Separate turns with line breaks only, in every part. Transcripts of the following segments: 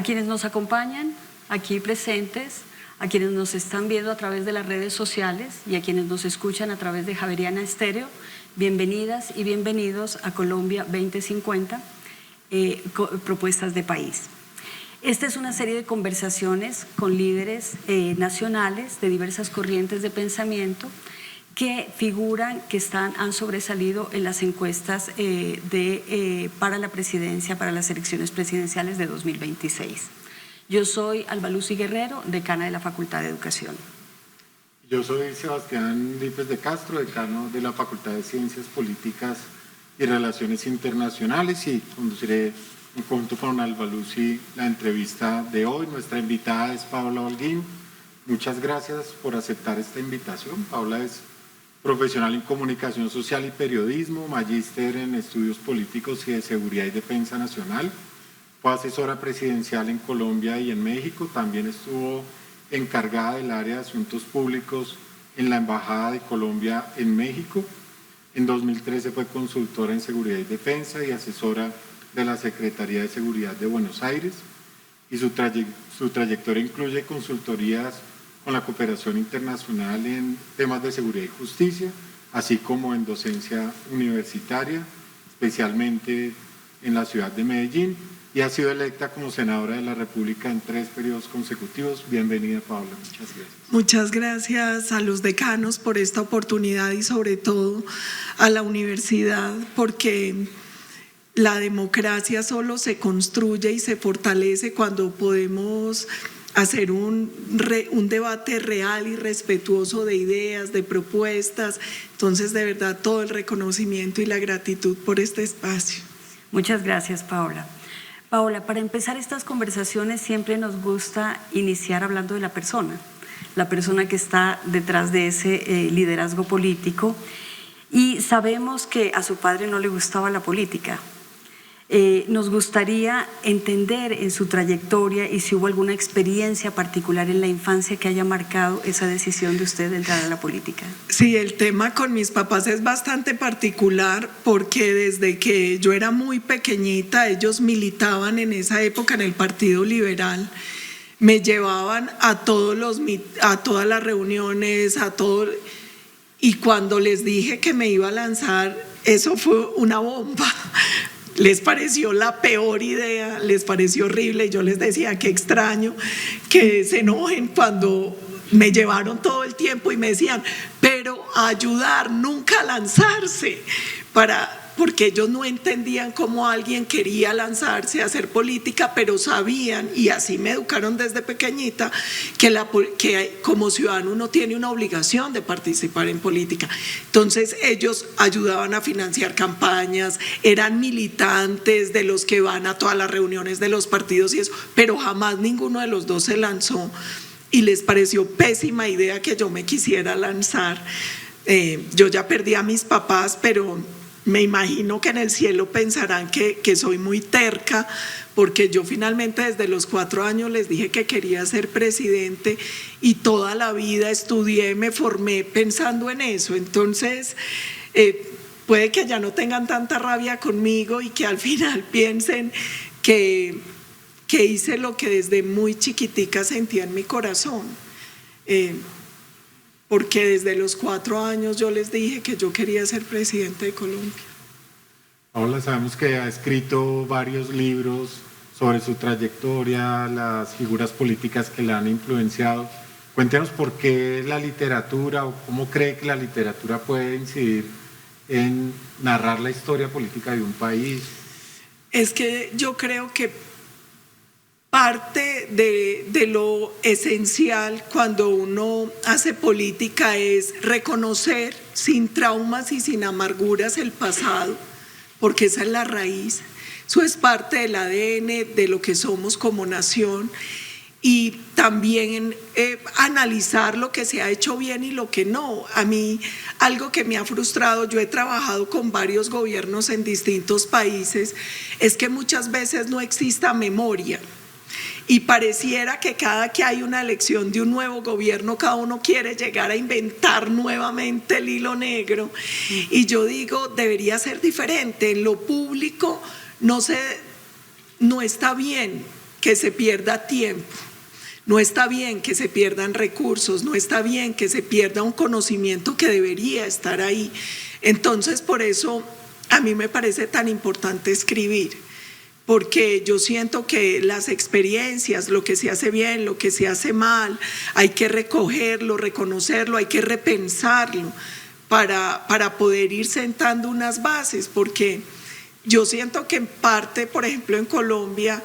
a quienes nos acompañan aquí presentes, a quienes nos están viendo a través de las redes sociales y a quienes nos escuchan a través de Javeriana Estéreo, bienvenidas y bienvenidos a Colombia 2050, propuestas de país. Esta es una serie de conversaciones con líderes nacionales de diversas corrientes de pensamiento que figuran, que han sobresalido en las encuestas para la presidencia, para las elecciones presidenciales de 2026. Yo soy Alba Lucy Guerrero, decana de la Facultad de Educación.
Yo soy Sebastián Lípez de Castro, decano de la Facultad de Ciencias Políticas y Relaciones Internacionales, y conduciré en conjunto con Alba Lucy la entrevista de hoy. Nuestra invitada es Paula Holguín. Muchas gracias por aceptar esta invitación. Paula es profesional en Comunicación Social y Periodismo, magíster en Estudios Políticos y de Seguridad y Defensa Nacional. Fue asesora presidencial en Colombia y en México. También estuvo encargada del área de Asuntos Públicos en la Embajada de Colombia en México. En 2013 fue consultora en Seguridad y Defensa y asesora de la Secretaría de Seguridad de Buenos Aires, y su trayectoria incluye consultorías con la cooperación internacional en temas de seguridad y justicia, así como en docencia universitaria, especialmente en la ciudad de Medellín, y ha sido electa como senadora de la República en 3 periodos consecutivos. Bienvenida, Paula. Muchas gracias.
Muchas gracias a los decanos por esta oportunidad y sobre todo a la universidad, porque la democracia solo se construye y se fortalece cuando podemos hacer un debate real y respetuoso de ideas, de propuestas. Entonces, de verdad, todo el reconocimiento y la gratitud por este espacio.
Muchas gracias, Paula. Paula, para empezar estas conversaciones siempre nos gusta iniciar hablando de la persona que está detrás de ese liderazgo político, y sabemos que a su padre no le gustaba la política. Nos gustaría entender en su trayectoria y si hubo alguna experiencia particular en la infancia que haya marcado esa decisión de usted de entrar a la política.
Sí, el tema con mis papás es bastante particular porque desde que yo era muy pequeñita ellos militaban en esa época en el Partido Liberal. Me llevaban a todas las reuniones, y cuando les dije que me iba a lanzar, eso fue una bomba. Les pareció la peor idea, les pareció horrible. Yo les decía que extraño que se enojen cuando me llevaron todo el tiempo y me decían, pero a ayudar, nunca a lanzarse, porque ellos no entendían cómo alguien quería lanzarse a hacer política, pero sabían, y así me educaron desde pequeñita, que como ciudadano uno tiene una obligación de participar en política. Entonces ellos ayudaban a financiar campañas, eran militantes de los que van a todas las reuniones de los partidos y eso, pero jamás ninguno de los dos se lanzó, y les pareció pésima idea que yo me quisiera lanzar. Yo ya perdí a mis papás, pero me imagino que en el cielo pensarán que soy muy terca, porque yo finalmente desde los 4 años les dije que quería ser presidente y toda la vida estudié, me formé pensando en eso. Entonces, puede que ya no tengan tanta rabia conmigo y que al final piensen que hice lo que desde muy chiquitica sentía en mi corazón. Porque desde los 4 años yo les dije que yo quería ser presidente de Colombia.
Paula, sabemos que ha escrito varios libros sobre su trayectoria, las figuras políticas que la han influenciado. Cuéntenos por qué la literatura, o cómo cree que la literatura puede incidir en narrar la historia política de un país.
Es que yo creo que parte de lo esencial cuando uno hace política es reconocer sin traumas y sin amarguras el pasado, porque esa es la raíz. Eso es parte del ADN de lo que somos como nación, y también analizar lo que se ha hecho bien y lo que no. A mí, algo que me ha frustrado, yo he trabajado con varios gobiernos en distintos países, es que muchas veces no exista memoria. Y pareciera que cada que hay una elección de un nuevo gobierno, cada uno quiere llegar a inventar nuevamente el hilo negro. Y yo digo, debería ser diferente. En lo público no está bien que se pierda tiempo. No está bien que se pierdan recursos, no está bien que se pierda un conocimiento que debería estar ahí. Entonces, por eso a mí me parece tan importante escribir, porque yo siento que las experiencias, lo que se hace bien, lo que se hace mal, hay que recogerlo, reconocerlo, hay que repensarlo para poder ir sentando unas bases, porque yo siento que en parte, por ejemplo, en Colombia,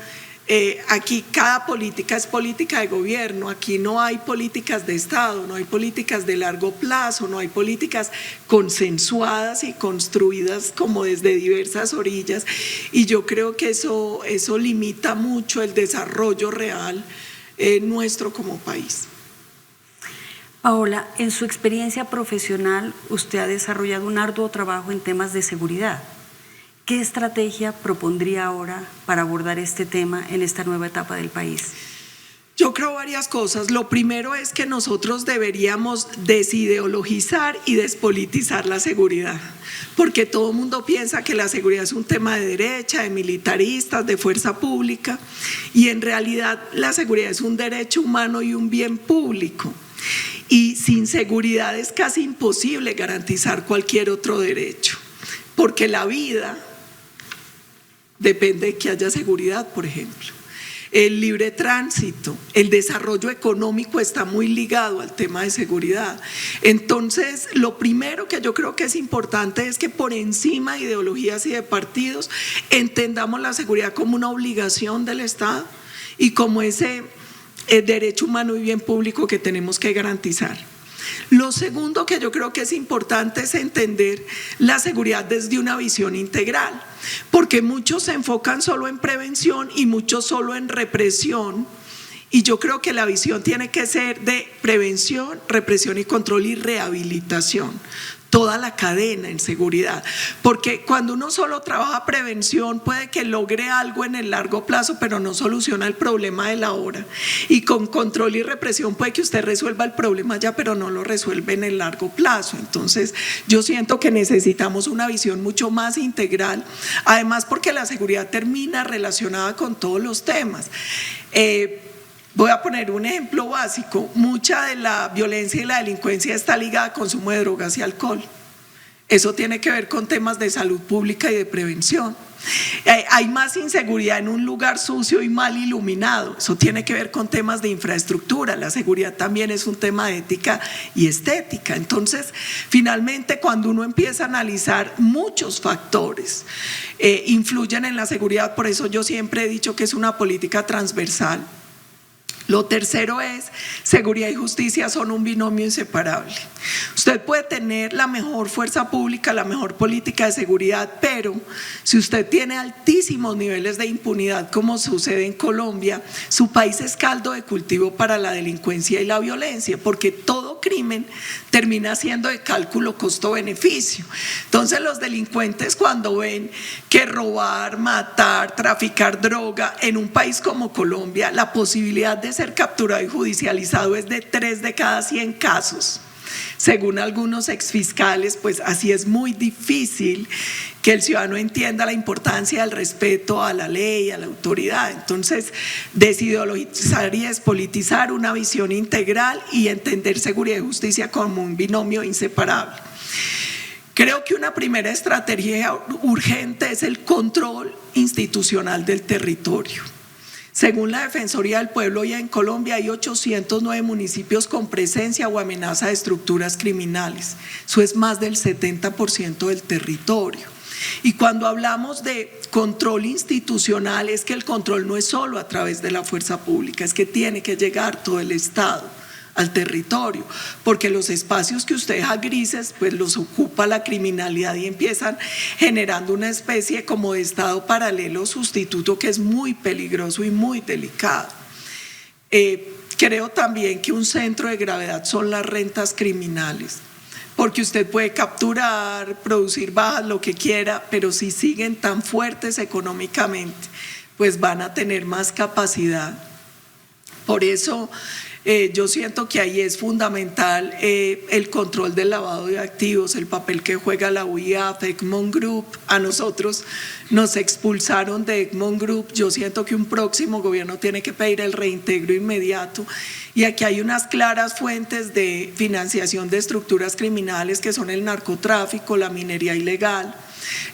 aquí cada política es política de gobierno, aquí no hay políticas de Estado, no hay políticas de largo plazo, no hay políticas consensuadas y construidas como desde diversas orillas, y yo creo que eso limita mucho el desarrollo real nuestro como país.
Paola, en su experiencia profesional, usted ha desarrollado un arduo trabajo en temas de seguridad. ¿Qué estrategia propondría ahora para abordar este tema en esta nueva etapa del país?
Yo creo varias cosas. Lo primero es que nosotros deberíamos desideologizar y despolitizar la seguridad, porque todo el mundo piensa que la seguridad es un tema de derecha, de militaristas, de fuerza pública, y en realidad la seguridad es un derecho humano y un bien público. Y sin seguridad es casi imposible garantizar cualquier otro derecho, porque la vida depende de que haya seguridad, por ejemplo. El libre tránsito, el desarrollo económico está muy ligado al tema de seguridad. Entonces, lo primero que yo creo que es importante es que por encima de ideologías y de partidos entendamos la seguridad como una obligación del Estado y como ese derecho humano y bien público que tenemos que garantizar. Lo segundo que yo creo que es importante es entender la seguridad desde una visión integral, porque muchos se enfocan solo en prevención y muchos solo en represión, y yo creo que la visión tiene que ser de prevención, represión y control y rehabilitación. Toda la cadena en seguridad, porque cuando uno solo trabaja prevención puede que logre algo en el largo plazo, pero no soluciona el problema de la hora, y con control y represión puede que usted resuelva el problema ya, pero no lo resuelve en el largo plazo. Entonces yo siento que necesitamos una visión mucho más integral, además porque la seguridad termina relacionada con todos los temas. Voy a poner un ejemplo básico. Mucha de la violencia y la delincuencia está ligada al consumo de drogas y alcohol. Eso tiene que ver con temas de salud pública y de prevención. Hay más inseguridad en un lugar sucio y mal iluminado. Eso tiene que ver con temas de infraestructura. La seguridad también es un tema de ética y estética. Entonces, finalmente, cuando uno empieza a analizar muchos factores, influyen en la seguridad. Por eso yo siempre he dicho que es una política transversal. Lo tercero es, seguridad y justicia son un binomio inseparable. Usted puede tener la mejor fuerza pública, la mejor política de seguridad, pero si usted tiene altísimos niveles de impunidad, como sucede en Colombia, su país es caldo de cultivo para la delincuencia y la violencia, porque todo crimen termina siendo de cálculo costo-beneficio. Entonces los delincuentes, cuando ven que robar, matar, traficar droga en un país como Colombia, la posibilidad de ser capturado y judicializado es de 3 de cada 100 casos. Según algunos exfiscales, pues así es muy difícil que el ciudadano entienda la importancia del respeto a la ley, a la autoridad. Entonces, desideologizar y despolitizar, una visión integral y entender seguridad y justicia como un binomio inseparable. Creo que una primera estrategia urgente es el control institucional del territorio. Según la Defensoría del Pueblo, hoy en Colombia hay 809 municipios con presencia o amenaza de estructuras criminales. Eso es más del 70% del territorio. Y cuando hablamos de control institucional, es que el control no es solo a través de la fuerza pública, es que tiene que llegar todo el Estado al territorio, porque los espacios que usted deja grises, pues los ocupa la criminalidad y empiezan generando una especie como de estado paralelo sustituto que es muy peligroso y muy delicado. Creo también que un centro de gravedad son las rentas criminales, porque usted puede capturar, producir bajas, lo que quiera, pero si siguen tan fuertes económicamente, pues van a tener más capacidad. Por eso Yo siento que ahí es fundamental el control del lavado de activos, el papel que juega la UIAF, Egmont Group. A nosotros nos expulsaron de Egmont Group. Yo siento que un próximo gobierno tiene que pedir el reintegro inmediato. Y aquí hay unas claras fuentes de financiación de estructuras criminales que son el narcotráfico, la minería ilegal,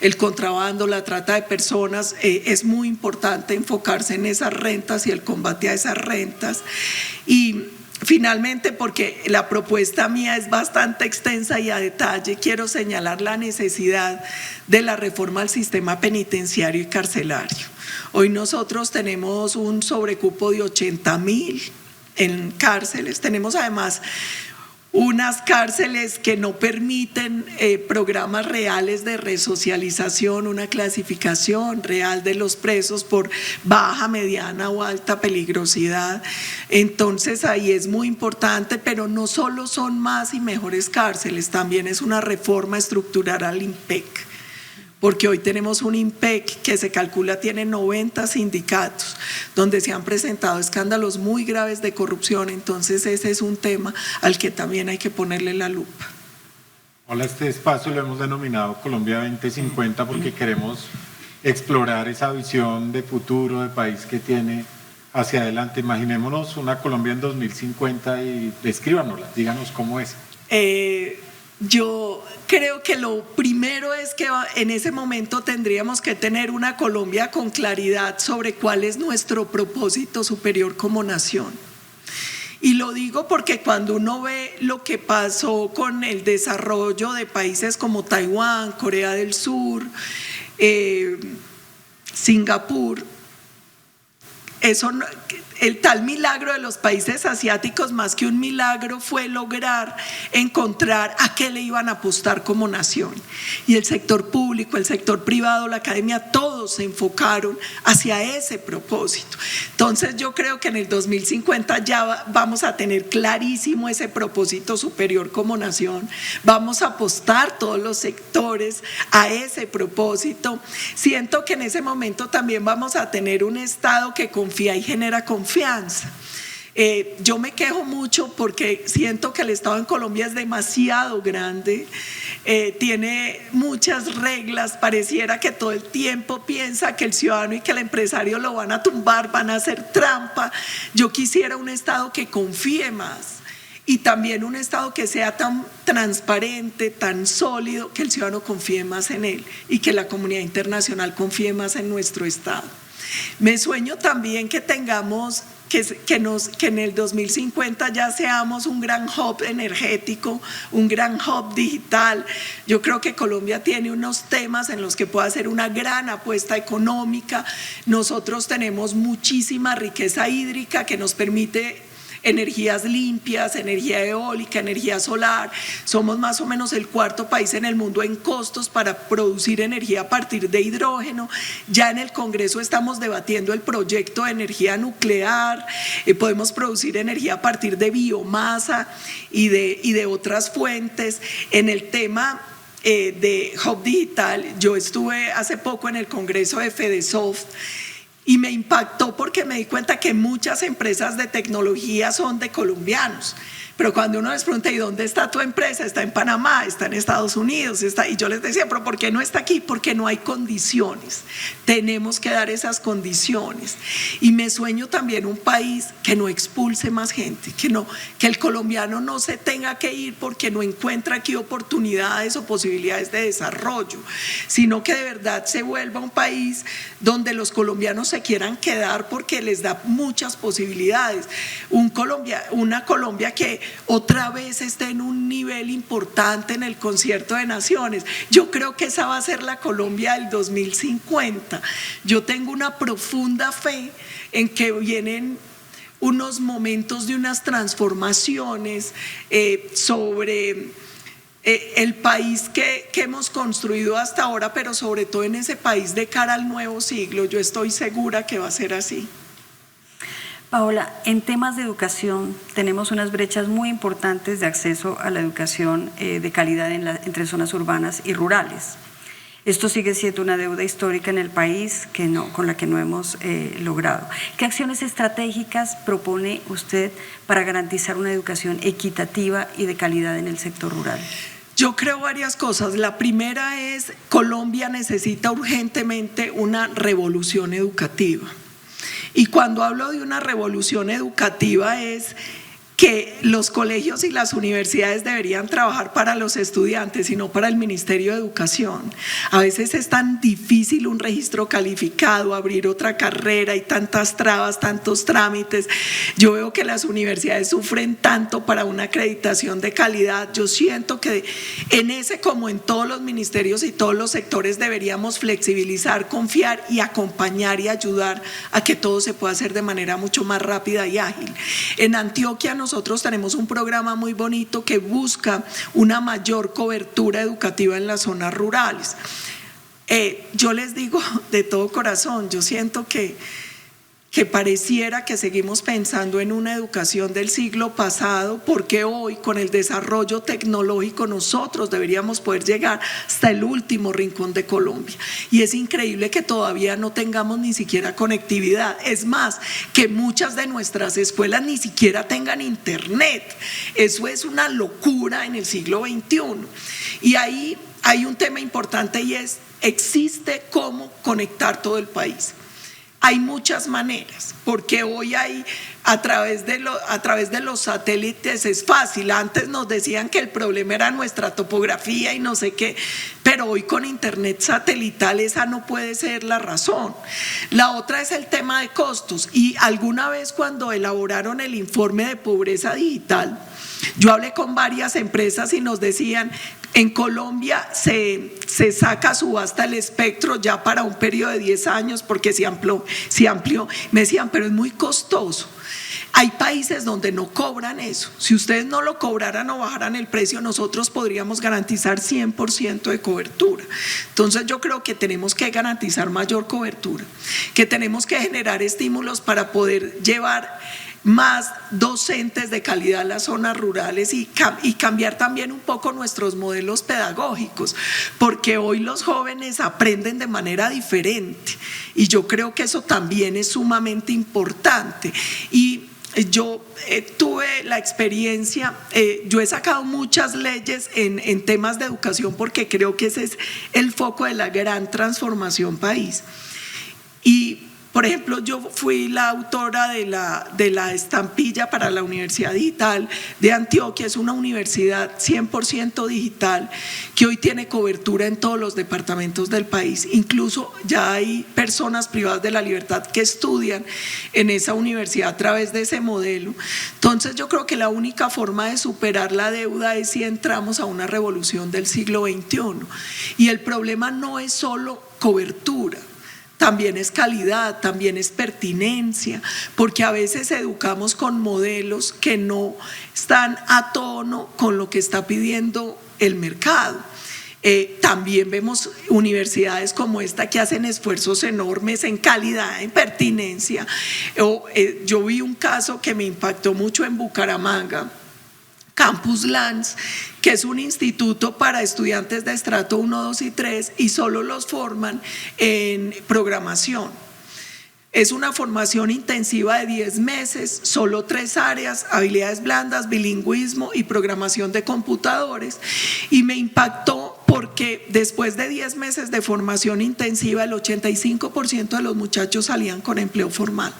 el contrabando, la trata de personas. Es muy importante enfocarse en esas rentas y el combate a esas rentas. Y finalmente, porque la propuesta mía es bastante extensa y a detalle, quiero señalar la necesidad de la reforma al sistema penitenciario y carcelario. Hoy nosotros tenemos un sobrecupo de 80.000 en cárceles. Tenemos además unas cárceles que no permiten programas reales de resocialización, una clasificación real de los presos por baja, mediana o alta peligrosidad. Entonces ahí es muy importante, pero no solo son más y mejores cárceles, también es una reforma estructural al IMPEC. Porque hoy tenemos un IMPEC que se calcula tiene 90 sindicatos, donde se han presentado escándalos muy graves de corrupción. Entonces ese es un tema al que también hay que ponerle la lupa.
Hola, este espacio lo hemos denominado Colombia 2050 porque queremos explorar esa visión de futuro, de país que tiene hacia adelante. Imaginémonos una Colombia en 2050 y descríbanosla, díganos cómo es.
Yo creo que lo primero es que en ese momento tendríamos que tener una Colombia con claridad sobre cuál es nuestro propósito superior como nación. Y lo digo porque cuando uno ve lo que pasó con el desarrollo de países como Taiwán, Corea del Sur, Singapur, el tal milagro de los países asiáticos, más que un milagro, fue lograr encontrar a qué le iban a apostar como nación. Y el sector público, el sector privado, la academia, todos se enfocaron hacia ese propósito. Entonces yo creo que en el 2050 ya vamos a tener clarísimo ese propósito superior como nación. Vamos a apostar todos los sectores a ese propósito. Siento que en ese momento también vamos a tener un Estado que confía y genera confianza. Yo me quejo mucho porque siento que el Estado en Colombia es demasiado grande, tiene muchas reglas, pareciera que todo el tiempo piensa que el ciudadano y que el empresario lo van a tumbar, van a hacer trampa. Yo quisiera un Estado que confíe más y también un Estado que sea tan transparente, tan sólido, que el ciudadano confíe más en él y que la comunidad internacional confíe más en nuestro Estado. Me sueño también que tengamos, que en el 2050 ya seamos un gran hub energético, un gran hub digital. Yo creo que Colombia tiene unos temas en los que puede hacer una gran apuesta económica. Nosotros tenemos muchísima riqueza hídrica que nos permite energías limpias, energía eólica, energía solar. Somos más o menos el cuarto país en el mundo en costos para producir energía a partir de hidrógeno. Ya en el Congreso estamos debatiendo el proyecto de energía nuclear. Podemos producir energía a partir de biomasa y de otras fuentes. En el tema de Hub Digital, yo estuve hace poco en el Congreso de Fedesoft y me impactó porque me di cuenta que muchas empresas de tecnología son de colombianos. Pero cuando uno les pregunta, ¿y dónde está tu empresa? Está en Panamá, está en Estados Unidos, y yo les decía, ¿pero por qué no está aquí? Porque no hay condiciones. Tenemos que dar esas condiciones. Y me sueño también un país que no expulse más gente, que el colombiano no se tenga que ir porque no encuentra aquí oportunidades o posibilidades de desarrollo, sino que de verdad se vuelva un país donde los colombianos se quieran quedar porque les da muchas posibilidades. Una Colombia que otra vez esté en un nivel importante en el concierto de naciones. Yo creo que esa va a ser la Colombia del 2050. Yo tengo una profunda fe en que vienen unos momentos de unas transformaciones sobre el país que hemos construido hasta ahora, pero sobre todo en ese país de cara al nuevo siglo. Yo estoy segura que va a ser así.
Paola, en temas de educación tenemos unas brechas muy importantes de acceso a la educación de calidad entre zonas urbanas y rurales. Esto sigue siendo una deuda histórica en el país con la que no hemos logrado. ¿Qué acciones estratégicas propone usted para garantizar una educación equitativa y de calidad en el sector rural?
Yo creo varias cosas. La primera es, Colombia necesita urgentemente una revolución educativa. Y cuando hablo de una revolución educativa es que los colegios y las universidades deberían trabajar para los estudiantes y no para el Ministerio de Educación. A veces es tan difícil un registro calificado, abrir otra carrera, hay tantas trabas, tantos trámites. Yo veo que las universidades sufren tanto para una acreditación de calidad. Yo siento que en ese, como en todos los ministerios y todos los sectores, deberíamos flexibilizar, confiar y acompañar y ayudar a que todo se pueda hacer de manera mucho más rápida y ágil. En Antioquia nosotros tenemos un programa muy bonito que busca una mayor cobertura educativa en las zonas rurales. Yo les digo de todo corazón, yo siento que pareciera que seguimos pensando en una educación del siglo pasado, porque hoy con el desarrollo tecnológico nosotros deberíamos poder llegar hasta el último rincón de Colombia. Y es increíble que todavía no tengamos ni siquiera conectividad. Es más, que muchas de nuestras escuelas ni siquiera tengan internet. Eso es una locura en el siglo XXI. Y ahí hay un tema importante y es, existe cómo conectar todo el país. Hay muchas maneras, porque hoy hay a través de los satélites es fácil. Antes nos decían que el problema era nuestra topografía y no sé qué, pero hoy con internet satelital esa no puede ser la razón. La otra es el tema de costos, y alguna vez cuando elaboraron el informe de pobreza digital, yo hablé con varias empresas y nos decían, en Colombia se saca a subasta el espectro ya para un periodo de 10 años porque se amplió. Me decían, pero es muy costoso. Hay países donde no cobran eso. Si ustedes no lo cobraran o bajaran el precio, nosotros podríamos garantizar 100% de cobertura. Entonces yo creo que tenemos que garantizar mayor cobertura, que tenemos que generar estímulos para poder llevar más docentes de calidad a las zonas rurales y cambiar también un poco nuestros modelos pedagógicos, porque hoy los jóvenes aprenden de manera diferente y yo creo que eso también es sumamente importante. Y yo tuve la experiencia, yo he sacado muchas leyes en temas de educación porque creo que ese es el foco de la gran transformación país. Y por ejemplo, yo fui la autora de la estampilla para la Universidad Digital de Antioquia. Es una universidad 100% digital que hoy tiene cobertura en todos los departamentos del país. Incluso ya hay personas privadas de la libertad que estudian en esa universidad a través de ese modelo. Entonces yo creo que la única forma de superar la deuda es si entramos a una revolución del siglo XXI. Y el problema no es solo cobertura, también es calidad, también es pertinencia, porque a veces educamos con modelos que no están a tono con lo que está pidiendo el mercado. También vemos universidades como esta que hacen esfuerzos enormes en calidad, en pertinencia. Yo vi un caso que me impactó mucho en Bucaramanga, Campus Lance, que es un instituto para estudiantes de estrato 1, 2 y 3 y solo los forman en programación. Es una formación intensiva de 10 meses, solo 3 áreas: habilidades blandas, bilingüismo y programación de computadores. Y me impactó porque después de 10 meses de formación intensiva, el 85% de los muchachos salían con empleo formal.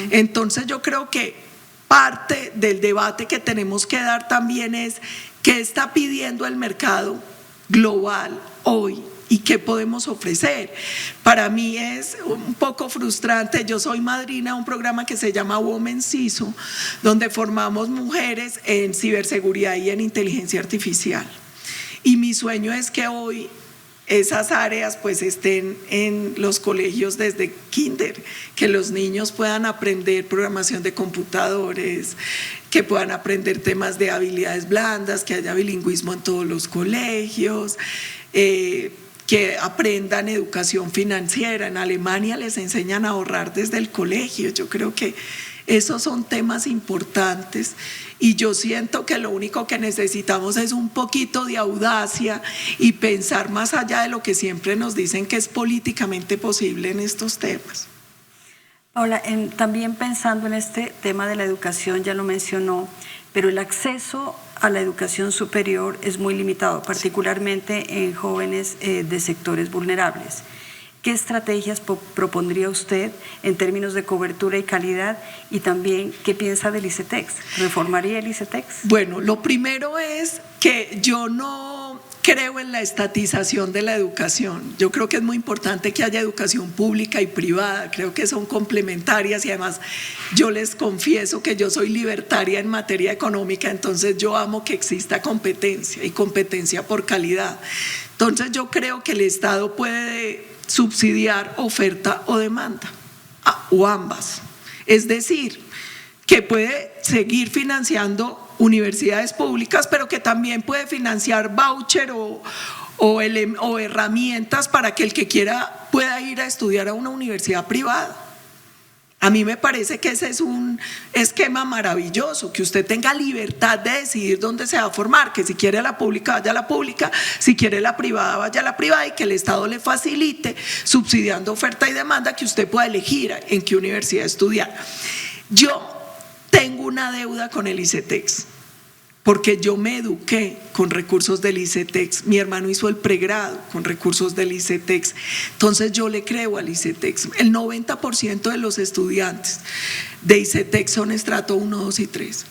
Entonces yo creo que parte del debate que tenemos que dar también es qué está pidiendo el mercado global hoy y qué podemos ofrecer. Para mí es un poco frustrante. Yo soy madrina de un programa que se llama Women CISO, donde formamos mujeres en ciberseguridad y en inteligencia artificial. Y mi sueño es que hoy esas áreas pues estén en los colegios desde kinder, que los niños puedan aprender programación de computadores, que puedan aprender temas de habilidades blandas, que haya bilingüismo en todos los colegios, que aprendan educación financiera. En Alemania les enseñan a ahorrar desde el colegio. Yo creo que Esos son temas importantes y yo siento que lo único que necesitamos es un poquito de audacia y pensar más allá de lo que siempre nos dicen que es políticamente posible en estos temas.
Paola, también pensando en este tema de la educación, ya lo mencionó, pero el acceso a la educación superior es muy limitado, particularmente en jóvenes de sectores vulnerables. ¿Qué estrategias propondría usted en términos de cobertura y calidad? Y también, ¿qué piensa del ICETEX? ¿Reformaría el ICETEX?
Bueno, lo primero es que yo no creo en la estatización de la educación. Yo creo que es muy importante que haya educación pública y privada, creo que son complementarias y además yo les confieso que yo soy libertaria en materia económica, entonces yo amo que exista competencia y competencia por calidad. Entonces yo creo que el Estado puede subsidiar oferta o demanda, o ambas. Es decir, que puede seguir financiando universidades públicas, pero que también puede financiar voucher o herramientas para que el que quiera pueda ir a estudiar a una universidad privada. A mí me parece que ese es un esquema maravilloso, que usted tenga libertad de decidir dónde se va a formar, que si quiere la pública vaya a la pública, si quiere la privada vaya a la privada y que el Estado le facilite, subsidiando oferta y demanda, que usted pueda elegir en qué universidad estudiar. Yo tengo una deuda con el ICETEX, porque yo me eduqué con recursos del ICETEX, mi hermano hizo el pregrado con recursos del ICETEX, entonces yo le creo al ICETEX. El 90% de los estudiantes de ICETEX son estrato 1, 2 y 3.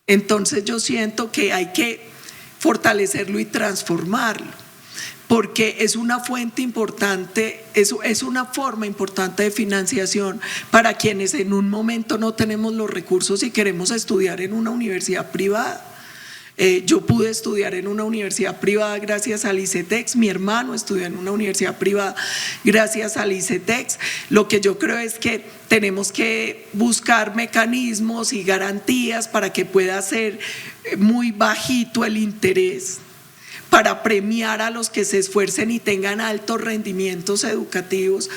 Entonces yo siento que hay que fortalecerlo y transformarlo, porque es una fuente importante, es una forma importante de financiación para quienes en un momento no tenemos los recursos y queremos estudiar en una universidad privada. Yo pude estudiar en una universidad privada gracias al ICETEX, mi hermano estudió en una universidad privada gracias al ICETEX. Lo que yo creo es que tenemos que buscar mecanismos y garantías para que pueda ser muy bajito el interés, para premiar a los que se esfuercen y tengan altos rendimientos educativos,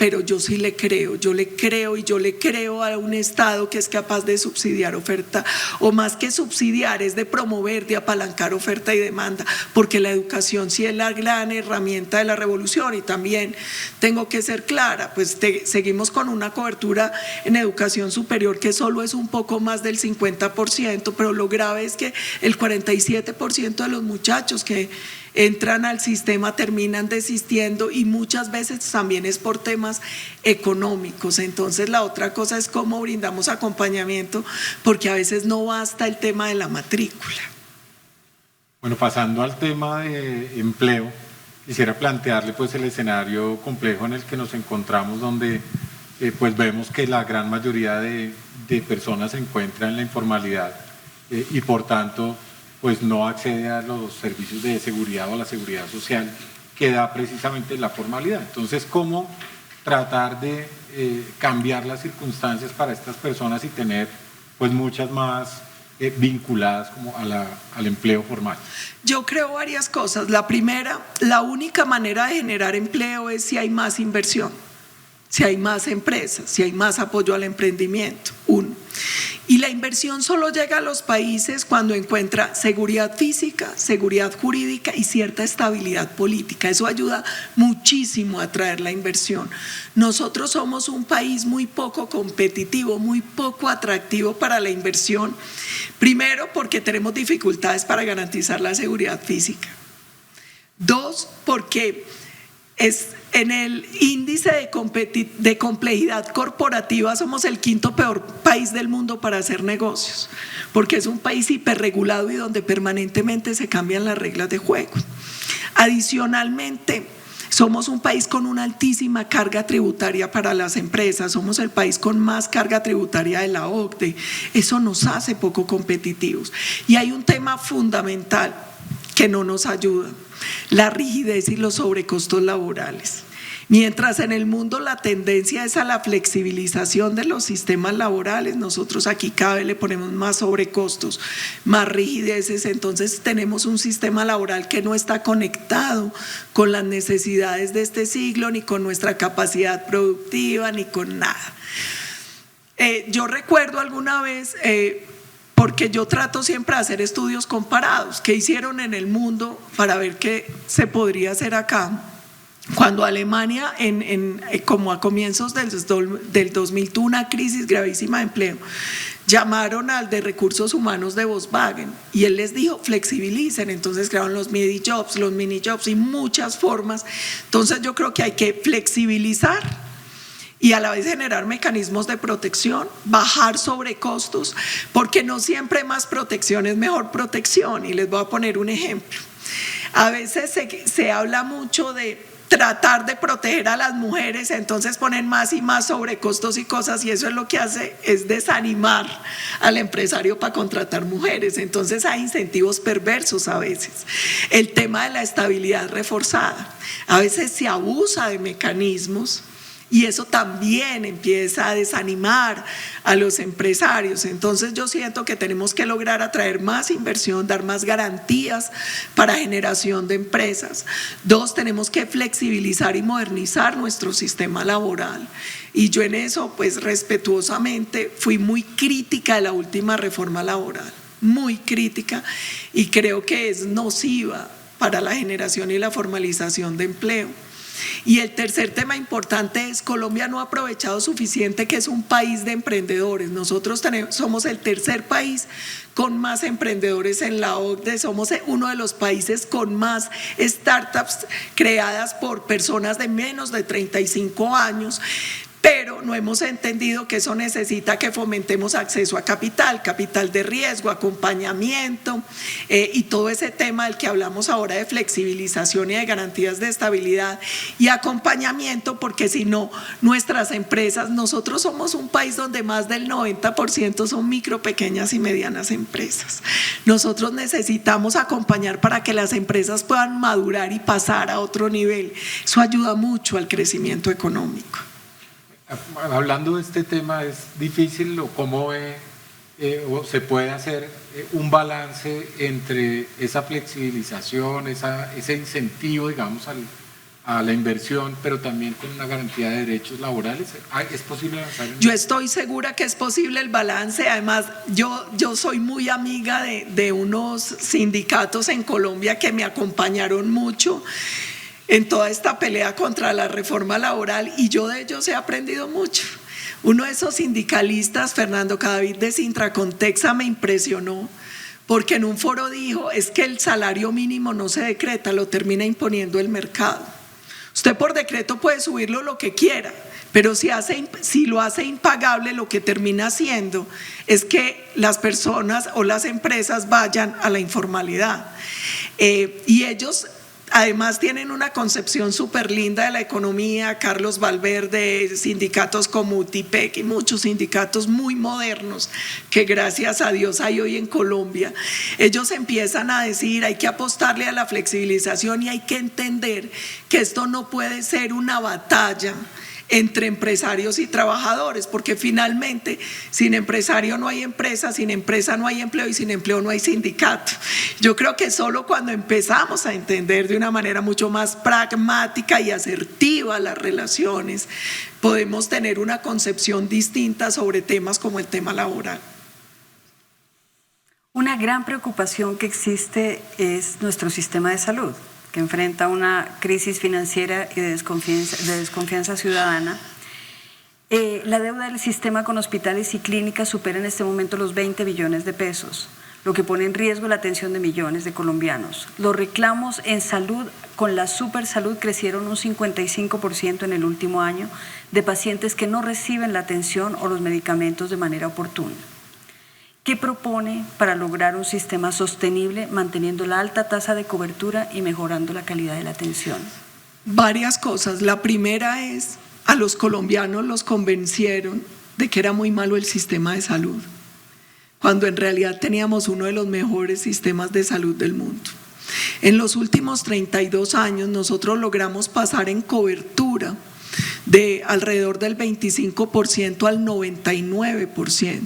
pero yo sí le creo, yo le creo a un Estado que es capaz de subsidiar oferta, o más que subsidiar, es de promover, de apalancar oferta y demanda, porque la educación sí es la gran herramienta de la revolución. Y también tengo que ser clara, pues seguimos con una cobertura en educación superior que solo es un poco más del 50%, pero lo grave es que el 47% de los muchachos que entran al sistema terminan desistiendo y muchas veces también es por temas económicos. Entonces la otra cosa es cómo brindamos acompañamiento, porque a veces no basta el tema de la matrícula.
Bueno, pasando al tema de empleo, quisiera plantearle pues el escenario complejo en el que nos encontramos, donde pues vemos que la gran mayoría de personas se encuentran en la informalidad y por tanto pues no accede a los servicios de seguridad o a la seguridad social que da precisamente la formalidad. Entonces, ¿cómo tratar de cambiar las circunstancias para estas personas y tener pues muchas más vinculadas como al empleo formal?
Yo creo varias cosas. La primera, la única manera de generar empleo es si hay más inversión, si hay más empresas, si hay más apoyo al emprendimiento, uno. Y la inversión solo llega a los países cuando encuentra seguridad física, seguridad jurídica y cierta estabilidad política. Eso ayuda muchísimo a atraer la inversión. Nosotros somos un país muy poco competitivo, muy poco atractivo para la inversión. Primero, porque tenemos dificultades para garantizar la seguridad física. Dos, porque en el índice de complejidad corporativa somos el quinto peor país del mundo para hacer negocios, porque es un país hiperregulado y donde permanentemente se cambian las reglas de juego. Adicionalmente, somos un país con una altísima carga tributaria para las empresas, somos el país con más carga tributaria de la OCDE, eso nos hace poco competitivos. Y hay un tema fundamental que no nos ayuda: la rigidez y los sobrecostos laborales. Mientras en el mundo la tendencia es a la flexibilización de los sistemas laborales, nosotros aquí cada vez le ponemos más sobrecostos, más rigideces, entonces tenemos un sistema laboral que no está conectado con las necesidades de este siglo, ni con nuestra capacidad productiva, ni con nada. Yo recuerdo alguna vez, porque yo trato siempre de hacer estudios comparados, qué hicieron en el mundo para ver qué se podría hacer acá. Cuando Alemania, como a comienzos del 2000, tuvo una crisis gravísima de empleo, llamaron al de recursos humanos de Volkswagen y él les dijo flexibilicen, entonces crearon los mini jobs y muchas formas. Entonces yo creo que hay que flexibilizar y a la vez generar mecanismos de protección, bajar sobrecostos, porque no siempre más protección es mejor protección. Y les voy a poner un ejemplo. A veces se habla mucho de tratar de proteger a las mujeres, entonces ponen más y más sobrecostos y cosas, y eso es lo que hace, es desanimar al empresario para contratar mujeres. Entonces hay incentivos perversos a veces. El tema de la estabilidad reforzada, a veces se abusa de mecanismos y eso también empieza a desanimar a los empresarios. Entonces yo siento que tenemos que lograr atraer más inversión, dar más garantías para generación de empresas. 2, tenemos que flexibilizar y modernizar nuestro sistema laboral. Y yo en eso, pues respetuosamente, fui muy crítica de la última reforma laboral, muy crítica, y creo que es nociva para la generación y la formalización de empleo. Y el tercer tema importante es Colombia no ha aprovechado suficiente que es un país de emprendedores. Nosotros somos el tercer país con más emprendedores en la OCDE, somos uno de los países con más startups creadas por personas de menos de 35 años. Pero no hemos entendido que eso necesita que fomentemos acceso a capital de riesgo, acompañamiento y todo ese tema del que hablamos ahora de flexibilización y de garantías de estabilidad y acompañamiento, porque si no, nuestras empresas, nosotros somos un país donde más del 90% son micro, pequeñas y medianas empresas. Nosotros necesitamos acompañar para que las empresas puedan madurar y pasar a otro nivel. Eso ayuda mucho al crecimiento económico.
Hablando de este tema, ¿es difícil o cómo ve o se puede hacer un balance entre esa flexibilización, ese incentivo, digamos, a la inversión, pero también con una garantía de derechos laborales? ¿Es posible avanzar?
Yo estoy segura que es posible el balance. Además, yo soy muy amiga de unos sindicatos en Colombia que me acompañaron mucho en toda esta pelea contra la reforma laboral y yo de ellos he aprendido mucho. Uno de esos sindicalistas, Fernando Cadavid de Sintracontexa, me impresionó porque en un foro dijo, es que el salario mínimo no se decreta, lo termina imponiendo el mercado. Usted por decreto puede subirlo lo que quiera, pero si lo hace impagable, lo que termina haciendo es que las personas o las empresas vayan a la informalidad. Y ellos además tienen una concepción súper linda de la economía. Carlos Valverde, sindicatos como UTIPEC y muchos sindicatos muy modernos que gracias a Dios hay hoy en Colombia. Ellos empiezan a decir hay que apostarle a la flexibilización y hay que entender que esto no puede ser una batalla entre empresarios y trabajadores, porque finalmente sin empresario no hay empresa, sin empresa no hay empleo y sin empleo no hay sindicato. Yo creo que solo cuando empezamos a entender de una manera mucho más pragmática y asertiva las relaciones, podemos tener una concepción distinta sobre temas como el tema laboral.
Una gran preocupación que existe es nuestro sistema de salud, que enfrenta una crisis financiera y de desconfianza ciudadana. La deuda del sistema con hospitales y clínicas supera en este momento los 20 billones de pesos, lo que pone en riesgo la atención de millones de colombianos. Los reclamos en salud con la Supersalud crecieron un 55% en el último año de pacientes que no reciben la atención o los medicamentos de manera oportuna. ¿Qué propone para lograr un sistema sostenible manteniendo la alta tasa de cobertura y mejorando la calidad de la atención?
Varias cosas. La primera es, a los colombianos los convencieron de que era muy malo el sistema de salud, cuando en realidad teníamos uno de los mejores sistemas de salud del mundo. En los últimos 32 años nosotros logramos pasar en cobertura de alrededor del 25% al 99%,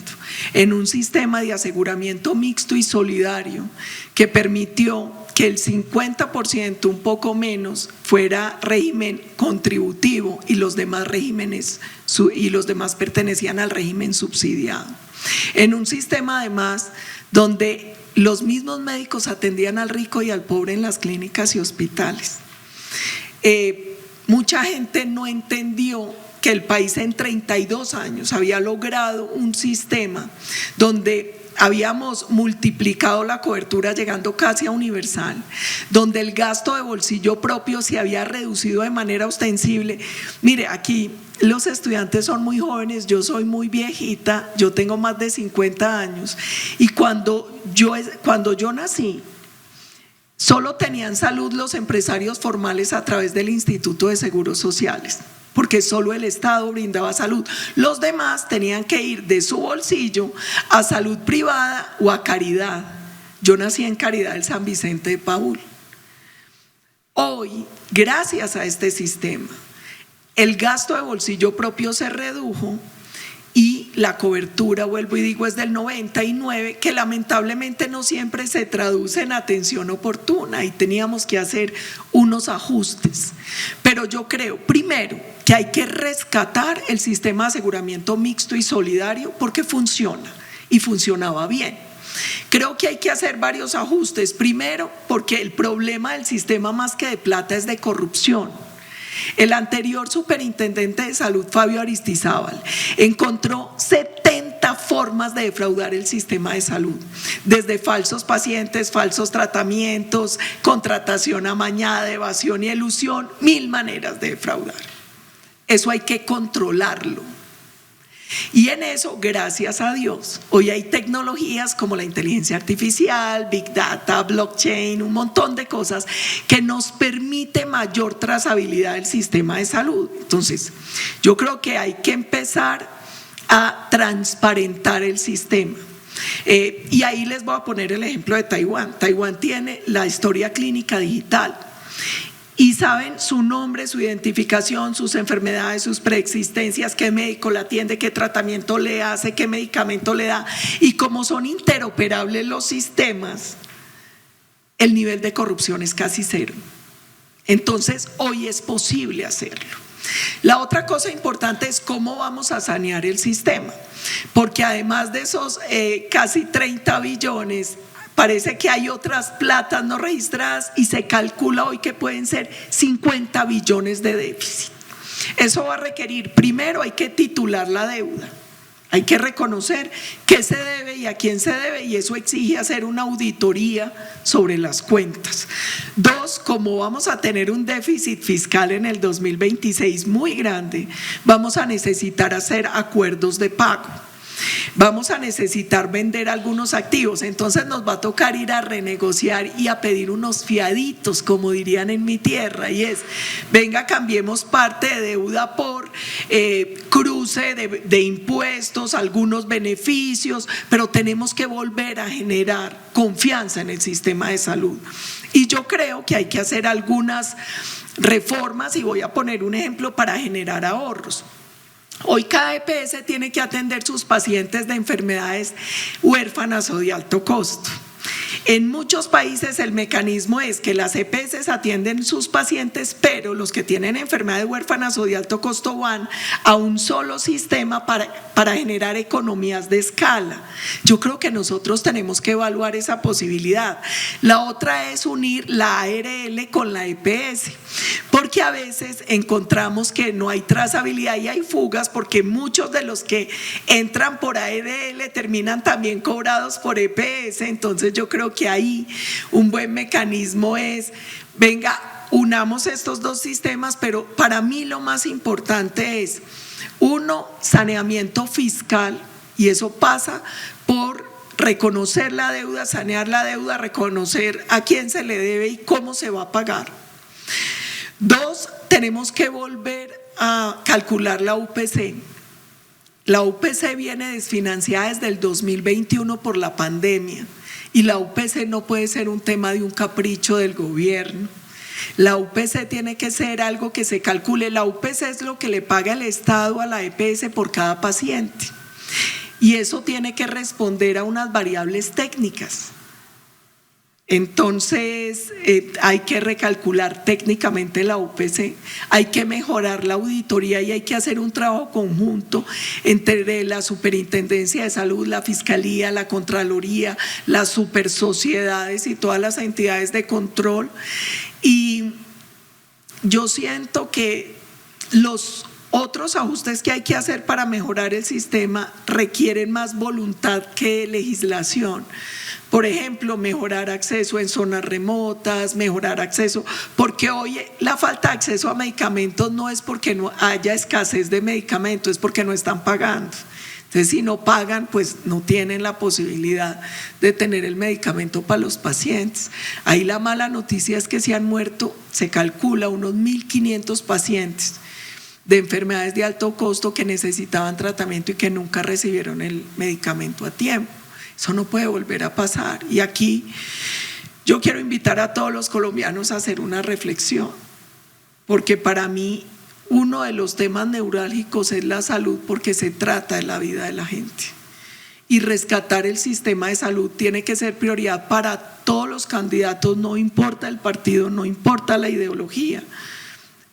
en un sistema de aseguramiento mixto y solidario que permitió que el 50%, un poco menos, fuera régimen contributivo y los demás regímenes y los demás pertenecían al régimen subsidiado. En un sistema además donde los mismos médicos atendían al rico y al pobre en las clínicas y hospitales. Mucha gente no entendió que el país en 32 años había logrado un sistema donde habíamos multiplicado la cobertura llegando casi a universal, donde el gasto de bolsillo propio se había reducido de manera ostensible. Mire, aquí los estudiantes son muy jóvenes, yo soy muy viejita, yo tengo más de 50 años y cuando yo nací, solo tenían salud los empresarios formales a través del Instituto de Seguros Sociales, porque solo el Estado brindaba salud. Los demás tenían que ir de su bolsillo a salud privada o a Caridad. Yo nací en Caridad del San Vicente de Paúl. Hoy, gracias a este sistema, el gasto de bolsillo propio se redujo y la cobertura, vuelvo y digo, es del 99%, que lamentablemente no siempre se traduce en atención oportuna y teníamos que hacer unos ajustes. Pero yo creo, primero, que hay que rescatar el sistema de aseguramiento mixto y solidario porque funciona y funcionaba bien. Creo que hay que hacer varios ajustes. Primero, porque el problema del sistema más que de plata es de corrupción. El anterior superintendente de salud, Fabio Aristizábal, encontró 70 formas de defraudar el sistema de salud, desde falsos pacientes, falsos tratamientos, contratación amañada, evasión y elusión, 1000 maneras de defraudar. Eso hay que controlarlo. Y en eso, gracias a Dios, hoy hay tecnologías como la inteligencia artificial, Big Data, blockchain, un montón de cosas que nos permite mayor trazabilidad del sistema de salud. Entonces, yo creo que hay que empezar a transparentar el sistema. Y ahí les voy a poner el ejemplo de Taiwán. Taiwán tiene la historia clínica digital. Y saben su nombre, su identificación, sus enfermedades, sus preexistencias, qué médico la atiende, qué tratamiento le hace, qué medicamento le da. Y como son interoperables los sistemas, el nivel de corrupción es casi cero. Entonces, hoy es posible hacerlo. La otra cosa importante es cómo vamos a sanear el sistema, porque además de esos casi 30 billones, parece que hay otras platas no registradas y se calcula hoy que pueden ser 50 billones de déficit. Eso va a requerir, primero hay que titular la deuda, hay que reconocer qué se debe y a quién se debe, y eso exige hacer una auditoría sobre las cuentas. Dos, como vamos a tener un déficit fiscal en el 2026 muy grande, vamos a necesitar hacer acuerdos de pago. Vamos a necesitar vender algunos activos, entonces nos va a tocar ir a renegociar y a pedir unos fiaditos, como dirían en mi tierra, y es, venga, cambiemos parte de deuda por cruce de impuestos, algunos beneficios, pero tenemos que volver a generar confianza en el sistema de salud. Y yo creo que hay que hacer algunas reformas, y voy a poner un ejemplo para generar ahorros. Hoy cada EPS tiene que atender sus pacientes de enfermedades huérfanas o de alto costo. En muchos países el mecanismo es que las EPS atienden sus pacientes, pero los que tienen enfermedades huérfanas o de alto costo van a un solo sistema para generar economías de escala. Yo creo que nosotros tenemos que evaluar esa posibilidad. La otra es unir la ARL con la EPS, porque a veces encontramos que no hay trazabilidad y hay fugas, porque muchos de los que entran por ARL terminan también cobrados por EPS. Entonces yo creo que ahí un buen mecanismo es, venga, unamos estos dos sistemas, pero para mí lo más importante es, uno, saneamiento fiscal, y eso pasa por reconocer la deuda, sanear la deuda, reconocer a quién se le debe y cómo se va a pagar. Dos, tenemos que volver a calcular la UPC. La UPC viene desfinanciada desde el 2021 por la pandemia. Y la UPC no puede ser un tema de un capricho del gobierno. La UPC tiene que ser algo que se calcule. La UPC es lo que le paga el Estado a la EPS por cada paciente. Y eso tiene que responder a unas variables técnicas. Entonces hay que recalcular técnicamente la UPC, hay que mejorar la auditoría y hay que hacer un trabajo conjunto entre la Superintendencia de Salud, la Fiscalía, la Contraloría, las supersociedades y todas las entidades de control. Y yo siento que los otros ajustes que hay que hacer para mejorar el sistema requieren más voluntad que legislación. Por ejemplo, mejorar acceso en zonas remotas, mejorar acceso, porque hoy la falta de acceso a medicamentos no es porque no haya escasez de medicamentos, es porque no están pagando. Entonces, si no pagan, pues no tienen la posibilidad de tener el medicamento para los pacientes. Ahí la mala noticia es que se han muerto, se calcula, unos 1.500 pacientes de enfermedades de alto costo que necesitaban tratamiento y que nunca recibieron el medicamento a tiempo. Eso no puede volver a pasar. Y aquí yo quiero invitar a todos los colombianos a hacer una reflexión, porque para mí uno de los temas neurálgicos es la salud, porque se trata de la vida de la gente. Y rescatar el sistema de salud tiene que ser prioridad para todos los candidatos, no importa el partido, no importa la ideología,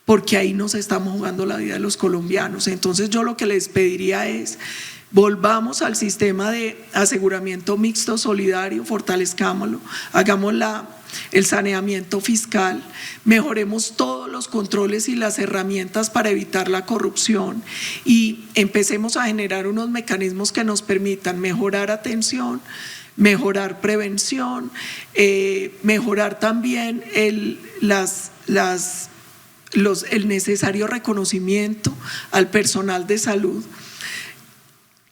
porque ahí nos estamos jugando la vida de los colombianos. Entonces yo lo que les pediría es: volvamos al sistema de aseguramiento mixto solidario, fortalezcámoslo, hagamos el saneamiento fiscal, mejoremos todos los controles y las herramientas para evitar la corrupción y empecemos a generar unos mecanismos que nos permitan mejorar atención, mejorar prevención, mejorar también el necesario reconocimiento al personal de salud.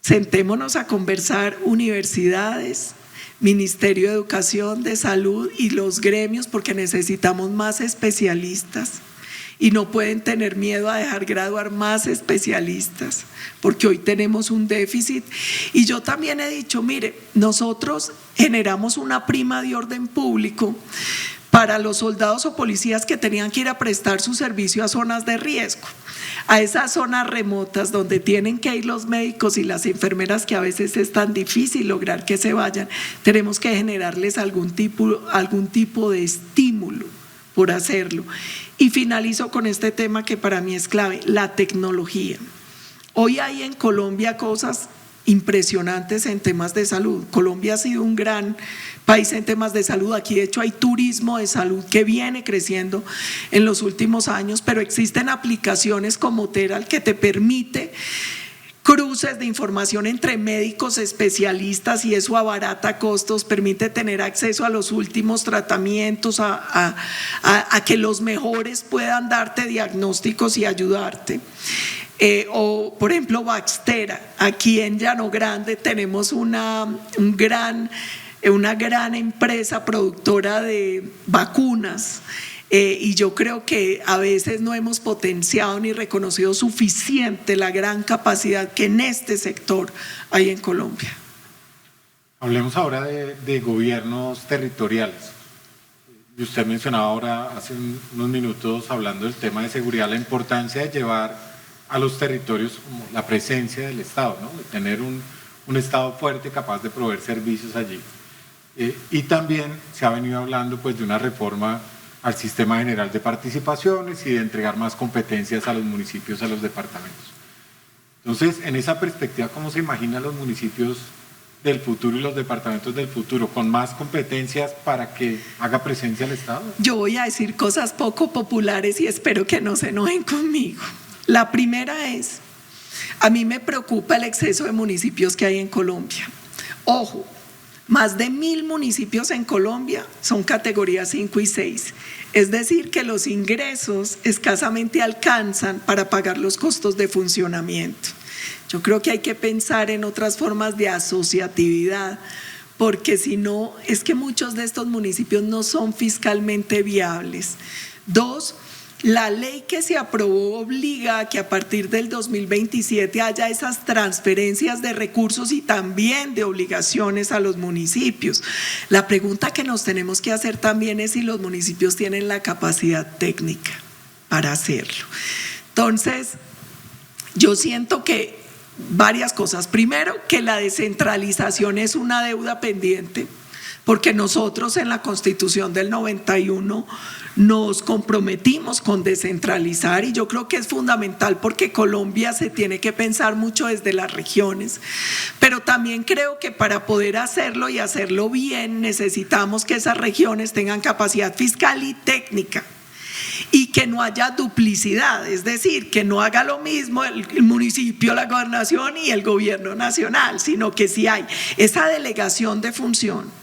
Sentémonos a conversar universidades, Ministerio de Educación, de Salud y los gremios, porque necesitamos más especialistas y no pueden tener miedo a dejar graduar más especialistas, porque hoy tenemos un déficit. Y yo también he dicho, mire, nosotros generamos una prima de orden público para los soldados o policías que tenían que ir a prestar su servicio a zonas de riesgo, a esas zonas remotas donde tienen que ir los médicos y las enfermeras, que a veces es tan difícil lograr que se vayan. Tenemos que generarles algún tipo de estímulo por hacerlo. Y finalizo con este tema que para mí es clave: la tecnología. Hoy hay en Colombia cosas impresionantes en temas de salud. Colombia ha sido un gran país en temas de salud. Aquí de hecho hay turismo de salud que viene creciendo en los últimos años, pero existen aplicaciones como Teral que te permite cruces de información entre médicos especialistas y eso abarata costos, permite tener acceso a los últimos tratamientos, a que los mejores puedan darte diagnósticos y ayudarte. O por ejemplo Baxtera, aquí en Llano Grande tenemos una gran empresa productora de vacunas, y yo creo que a veces no hemos potenciado ni reconocido suficiente la gran capacidad que en este sector hay en Colombia.
Hablemos ahora de gobiernos territoriales. Y usted mencionaba ahora hace unos minutos, hablando del tema de seguridad, la importancia de llevar a los territorios como la presencia del Estado, ¿no? De tener un Estado fuerte capaz de proveer servicios allí. Y también se ha venido hablando pues de una reforma al sistema general de participaciones y de entregar más competencias a los municipios, a los departamentos. Entonces, en esa perspectiva, ¿cómo se imaginan los municipios del futuro y los departamentos del futuro? ¿Con más competencias para que haga presencia el Estado?
Yo voy a decir cosas poco populares y espero que no se enojen conmigo. La primera es, a mí me preocupa el exceso de municipios que hay en Colombia. Ojo, más de 1.000 municipios en Colombia son categoría 5 y 6. Es decir, que los ingresos escasamente alcanzan para pagar los costos de funcionamiento. Yo creo que hay que pensar en otras formas de asociatividad, porque si no, es que muchos de estos municipios no son fiscalmente viables. Dos, La ley que se aprobó obliga a que a partir del 2027 haya esas transferencias de recursos y también de obligaciones a los municipios. La pregunta que nos tenemos que hacer también es si los municipios tienen la capacidad técnica para hacerlo. Entonces, yo siento que varias cosas. Primero, que la descentralización es una deuda pendiente, porque nosotros en la Constitución del 91 nos comprometimos con descentralizar y yo creo que es fundamental porque Colombia se tiene que pensar mucho desde las regiones, pero también creo que para poder hacerlo y hacerlo bien necesitamos que esas regiones tengan capacidad fiscal y técnica y que no haya duplicidad, es decir, que no haga lo mismo el municipio, la gobernación y el gobierno nacional, sino que si hay esa delegación de función,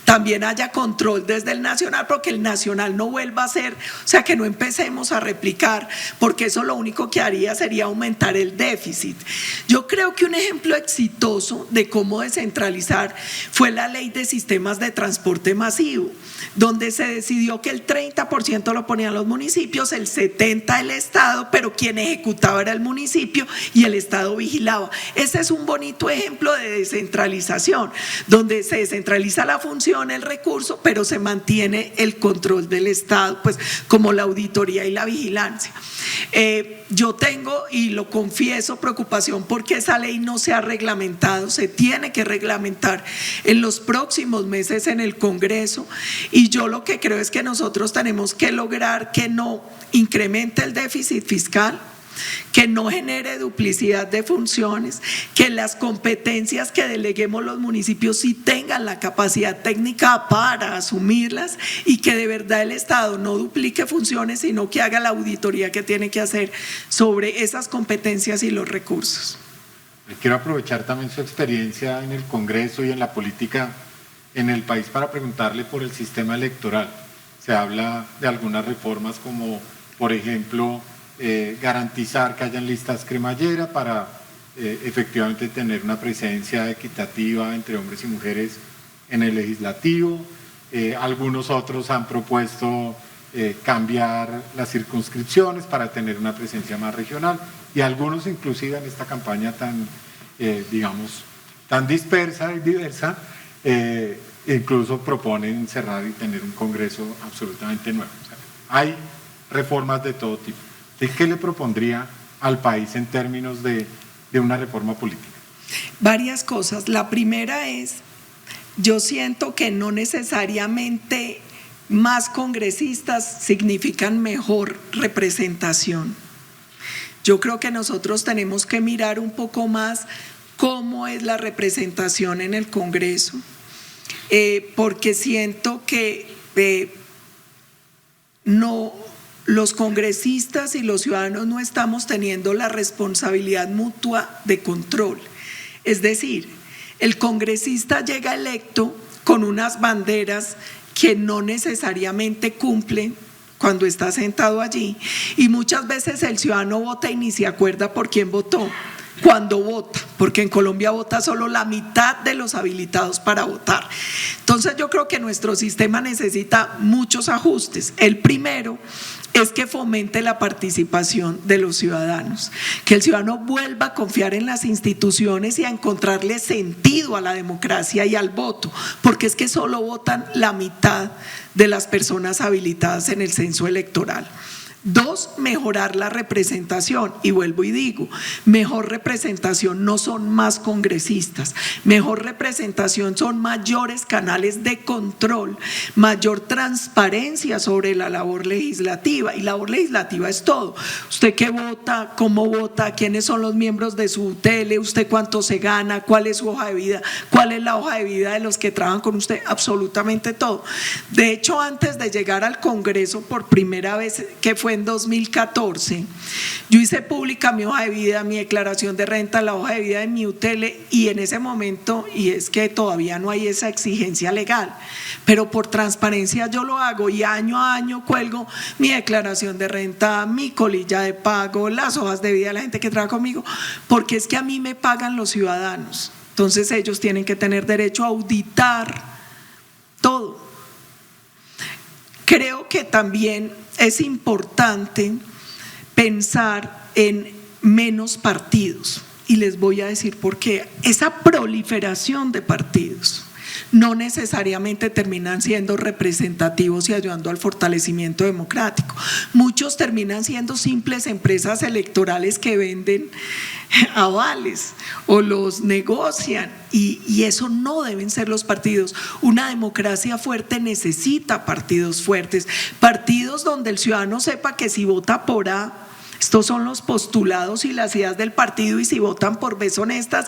también haya control desde el nacional, porque el nacional no vuelva a ser, o sea, que no empecemos a replicar, porque eso lo único que haría sería aumentar el déficit. Yo creo que un ejemplo exitoso de cómo descentralizar fue la ley de sistemas de transporte masivo, donde se decidió que el 30% lo ponían los municipios, el 70% el Estado, pero quien ejecutaba era el municipio y el Estado vigilaba. Ese es un bonito ejemplo de descentralización, donde se descentraliza la función, el recurso, pero se mantiene el control del Estado, pues como la auditoría y la vigilancia. Yo tengo, y lo confieso, preocupación porque esa ley no se ha reglamentado, se tiene que reglamentar en los próximos meses en el Congreso, y yo lo que creo es que nosotros tenemos que lograr que no incremente el déficit fiscal, que no genere duplicidad de funciones, que las competencias que deleguemos los municipios sí tengan la capacidad técnica para asumirlas y que de verdad el Estado no duplique funciones, sino que haga la auditoría que tiene que hacer sobre esas competencias y los recursos.
Quiero aprovechar también su experiencia en el Congreso y en la política en el país para preguntarle por el sistema electoral. Se habla de algunas reformas como, por ejemplo, garantizar que hayan listas cremallera para efectivamente tener una presencia equitativa entre hombres y mujeres en el legislativo. Algunos otros han propuesto cambiar las circunscripciones para tener una presencia más regional, y algunos inclusive en esta campaña tan, digamos, tan dispersa y diversa, incluso proponen cerrar y tener un Congreso absolutamente nuevo. O sea, hay reformas de todo tipo. ¿Qué le propondría al país en términos de una reforma política?
Varias cosas. La primera es, yo siento que no necesariamente más congresistas significan mejor representación. Yo creo que nosotros tenemos que mirar un poco más cómo es la representación en el Congreso, porque siento que los congresistas y los ciudadanos no estamos teniendo la responsabilidad mutua de control. Es decir, el congresista llega electo con unas banderas que no necesariamente cumplen cuando está sentado allí, y muchas veces el ciudadano vota y ni se acuerda por quién votó cuando vota, porque en Colombia vota solo la mitad de los habilitados para votar. Entonces yo creo que nuestro sistema necesita muchos ajustes. El primero es que fomente la participación de los ciudadanos, que el ciudadano vuelva a confiar en las instituciones y a encontrarle sentido a la democracia y al voto, porque es que solo votan la mitad de las personas habilitadas en el censo electoral. 2, mejorar la representación, y vuelvo y digo, mejor representación no son más congresistas, mejor representación son mayores canales de control, mayor transparencia sobre la labor legislativa, y labor legislativa es todo: usted qué vota, cómo vota, quiénes son los miembros de su tele, usted cuánto se gana, cuál es su hoja de vida, cuál es la hoja de vida de los que trabajan con usted, absolutamente todo. De hecho, antes de llegar al Congreso por primera vez, que fue en 2014, yo hice pública mi hoja de vida, mi declaración de renta, la hoja de vida de mi UTL, y en ese momento, y es que todavía no hay esa exigencia legal, pero por transparencia yo lo hago, y año a año cuelgo mi declaración de renta, mi colilla de pago, las hojas de vida de la gente que trabaja conmigo, porque es que a mí me pagan los ciudadanos, entonces ellos tienen que tener derecho a auditar todo. creo que también es importante pensar en menos partidos. Y les voy a decir por qué. Esa proliferación de partidos no necesariamente terminan siendo representativos y ayudando al fortalecimiento democrático. Muchos terminan siendo simples empresas electorales que venden avales o los negocian, y eso no deben ser los partidos. Una democracia fuerte necesita partidos fuertes, partidos donde el ciudadano sepa que si vota por A, estos son los postulados y las ideas del partido, y si votan por B son estas,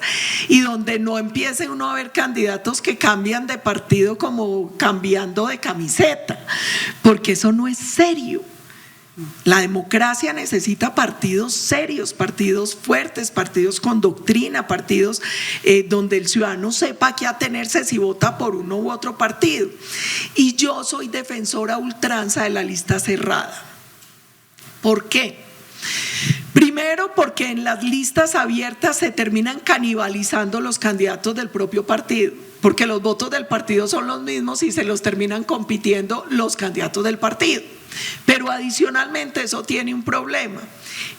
y donde no empiece uno a ver candidatos que cambian de partido como cambiando de camiseta, porque eso no es serio. La democracia necesita partidos serios, partidos fuertes, partidos con doctrina, partidos donde el ciudadano sepa a qué atenerse si vota por uno u otro partido. Y yo soy defensora a ultranza de la lista cerrada. ¿Por qué? Primero, porque en las listas abiertas se terminan canibalizando los candidatos del propio partido, porque los votos del partido son los mismos y se los terminan compitiendo los candidatos del partido. Pero adicionalmente eso tiene un problema,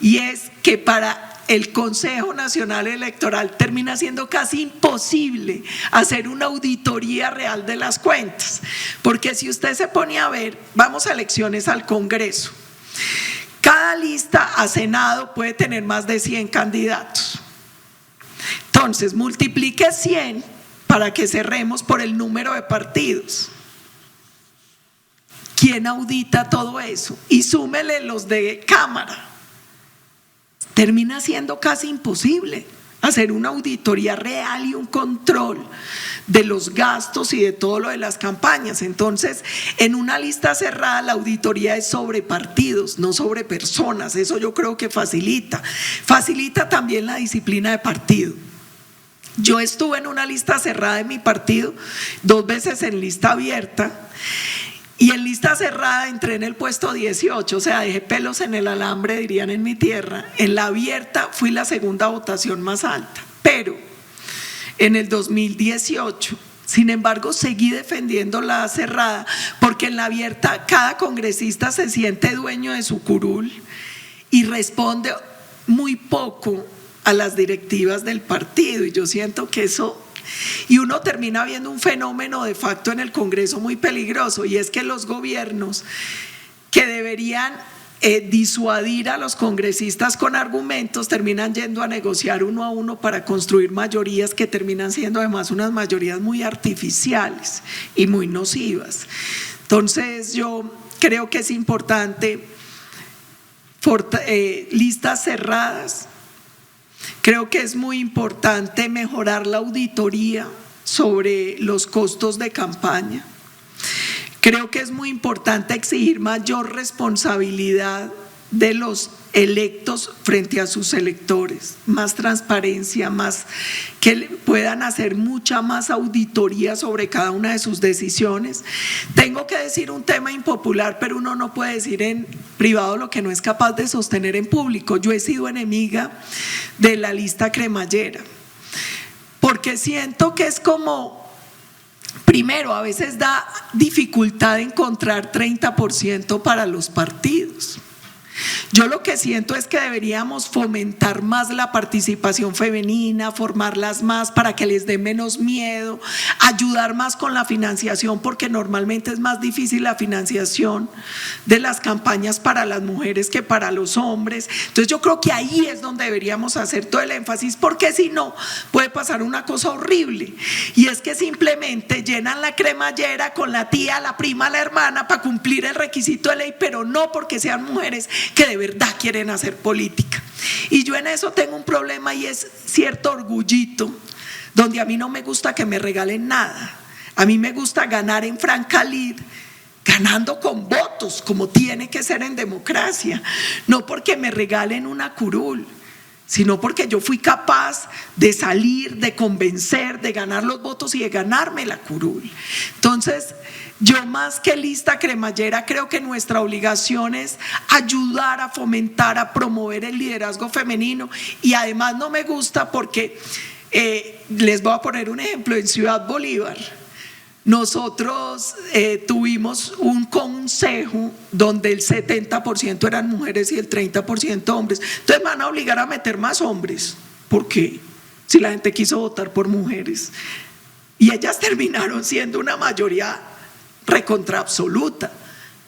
y es que para el Consejo Nacional Electoral termina siendo casi imposible hacer una auditoría real de las cuentas, porque si usted se pone a ver, vamos a elecciones al Congreso. Cada lista a Senado puede tener más de 100 candidatos. Entonces, multiplique 100 para que cerremos por el número de partidos. ¿Quién audita todo eso? Y súmele los de Cámara. Termina siendo casi imposible hacer una auditoría real y un control de los gastos y de todo lo de las campañas. Entonces, en una lista cerrada la auditoría es sobre partidos, no sobre personas. Eso yo creo que facilita también la disciplina de partido. Yo estuve en una lista cerrada de mi partido, 2 veces en lista abierta, y en lista cerrada entré en el puesto 18, o sea, dejé pelos en el alambre, dirían en mi tierra. En la abierta fui la segunda votación más alta, pero en el 2018, sin embargo, seguí defendiendo la cerrada, porque en la abierta cada congresista se siente dueño de su curul y responde muy poco a las directivas del partido, y yo siento que eso, y uno termina viendo un fenómeno de facto en el Congreso muy peligroso, y es que los gobiernos que deberían disuadir a los congresistas con argumentos terminan yendo a negociar uno a uno para construir mayorías que terminan siendo además unas mayorías muy artificiales y muy nocivas. Entonces yo creo que es importante listas cerradas. Creo que es muy importante mejorar la auditoría sobre los costos de campaña. Creo que es muy importante exigir mayor responsabilidad de los electos frente a sus electores, más transparencia, más que puedan hacer mucha más auditoría sobre cada una de sus decisiones. Tengo que decir un tema impopular, pero uno no puede decir en privado lo que no es capaz de sostener en público. Yo he sido enemiga de la lista cremallera, porque siento que es como, primero, a veces da dificultad encontrar 30% para los partidos. Yo lo que siento es que deberíamos fomentar más la participación femenina, formarlas más para que les dé menos miedo, ayudar más con la financiación, porque normalmente es más difícil la financiación de las campañas para las mujeres que para los hombres. Entonces yo creo que ahí es donde deberíamos hacer todo el énfasis, porque si no puede pasar una cosa horrible, y es que simplemente llenan la cremallera con la tía, la prima, la hermana para cumplir el requisito de ley, pero no porque sean mujeres que de verdad quieren hacer política. Y yo en eso tengo un problema, y es cierto orgullito, donde a mí no me gusta que me regalen nada. A mí me gusta ganar en franca lid, ganando con votos, como tiene que ser en democracia, no porque me regalen una curul, sino porque yo fui capaz de salir, de convencer, de ganar los votos y de ganarme la curul. Entonces, yo más que lista cremallera creo que nuestra obligación es ayudar a fomentar, a promover el liderazgo femenino. Y además no me gusta porque, les voy a poner un ejemplo, en Ciudad Bolívar nosotros tuvimos un consejo donde el 70% eran mujeres y el 30% hombres. Entonces van a obligar a meter más hombres. ¿Por qué? Si la gente quiso votar por mujeres. Y ellas terminaron siendo una mayoría recontra absoluta,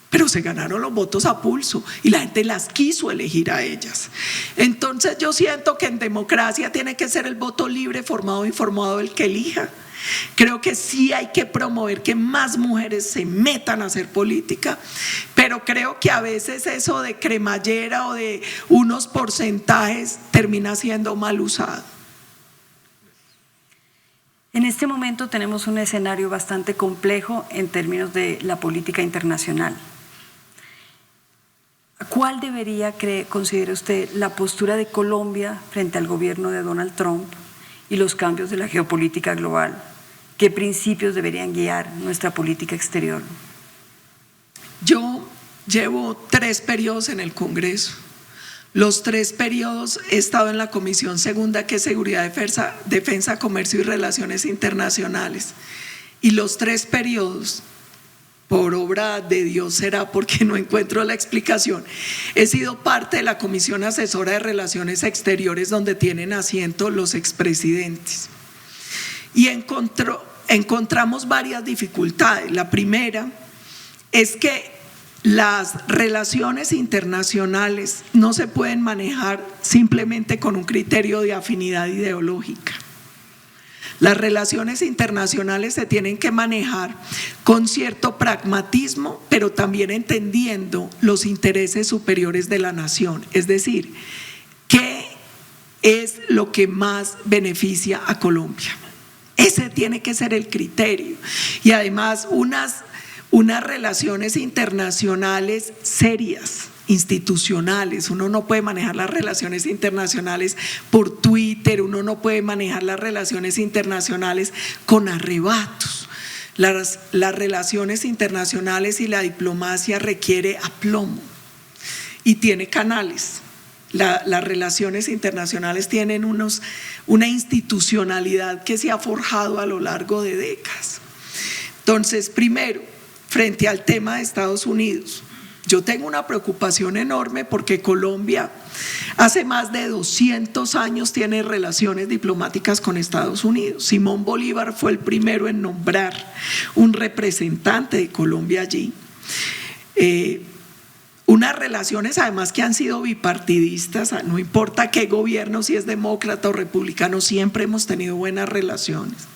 pero se ganaron los votos a pulso y la gente las quiso elegir a ellas. Entonces yo siento que en democracia tiene que ser el voto libre, formado o informado el que elija. Creo que sí hay que promover que más mujeres se metan a hacer política, pero creo que a veces eso de cremallera o de unos porcentajes termina siendo mal usado.
En este momento tenemos un escenario bastante complejo en términos de la política internacional. ¿Cuál debería, considera usted, la postura de Colombia frente al gobierno de Donald Trump y los cambios de la geopolítica global? ¿Qué principios deberían guiar nuestra política exterior?
Yo llevo 3 periodos en el Congreso. Los 3 periodos he estado en la Comisión Segunda, que es Seguridad, Defensa, Comercio y Relaciones Internacionales. Y los 3 periodos, por obra de Dios será, porque no encuentro la explicación, he sido parte de la Comisión Asesora de Relaciones Exteriores, donde tienen asiento los expresidentes. Y encontramos varias dificultades. La primera es que las relaciones internacionales no se pueden manejar simplemente con un criterio de afinidad ideológica. Las relaciones internacionales se tienen que manejar con cierto pragmatismo, pero también entendiendo los intereses superiores de la nación. Es decir, ¿qué es lo que más beneficia a Colombia? Ese tiene que ser el criterio. Y además unas relaciones internacionales serias, institucionales. Uno no puede manejar las relaciones internacionales por Twitter, uno no puede manejar las relaciones internacionales con arrebatos. Las relaciones internacionales y la diplomacia requiere aplomo y tiene canales. Las relaciones internacionales tienen una institucionalidad que se ha forjado a lo largo de décadas. Entonces, primero, frente al tema de Estados Unidos, yo tengo una preocupación enorme porque Colombia hace más de 200 años tiene relaciones diplomáticas con Estados Unidos. Simón Bolívar fue el primero en nombrar un representante de Colombia allí. Unas relaciones además que han sido bipartidistas, no importa qué gobierno, si es demócrata o republicano, siempre hemos tenido buenas relaciones.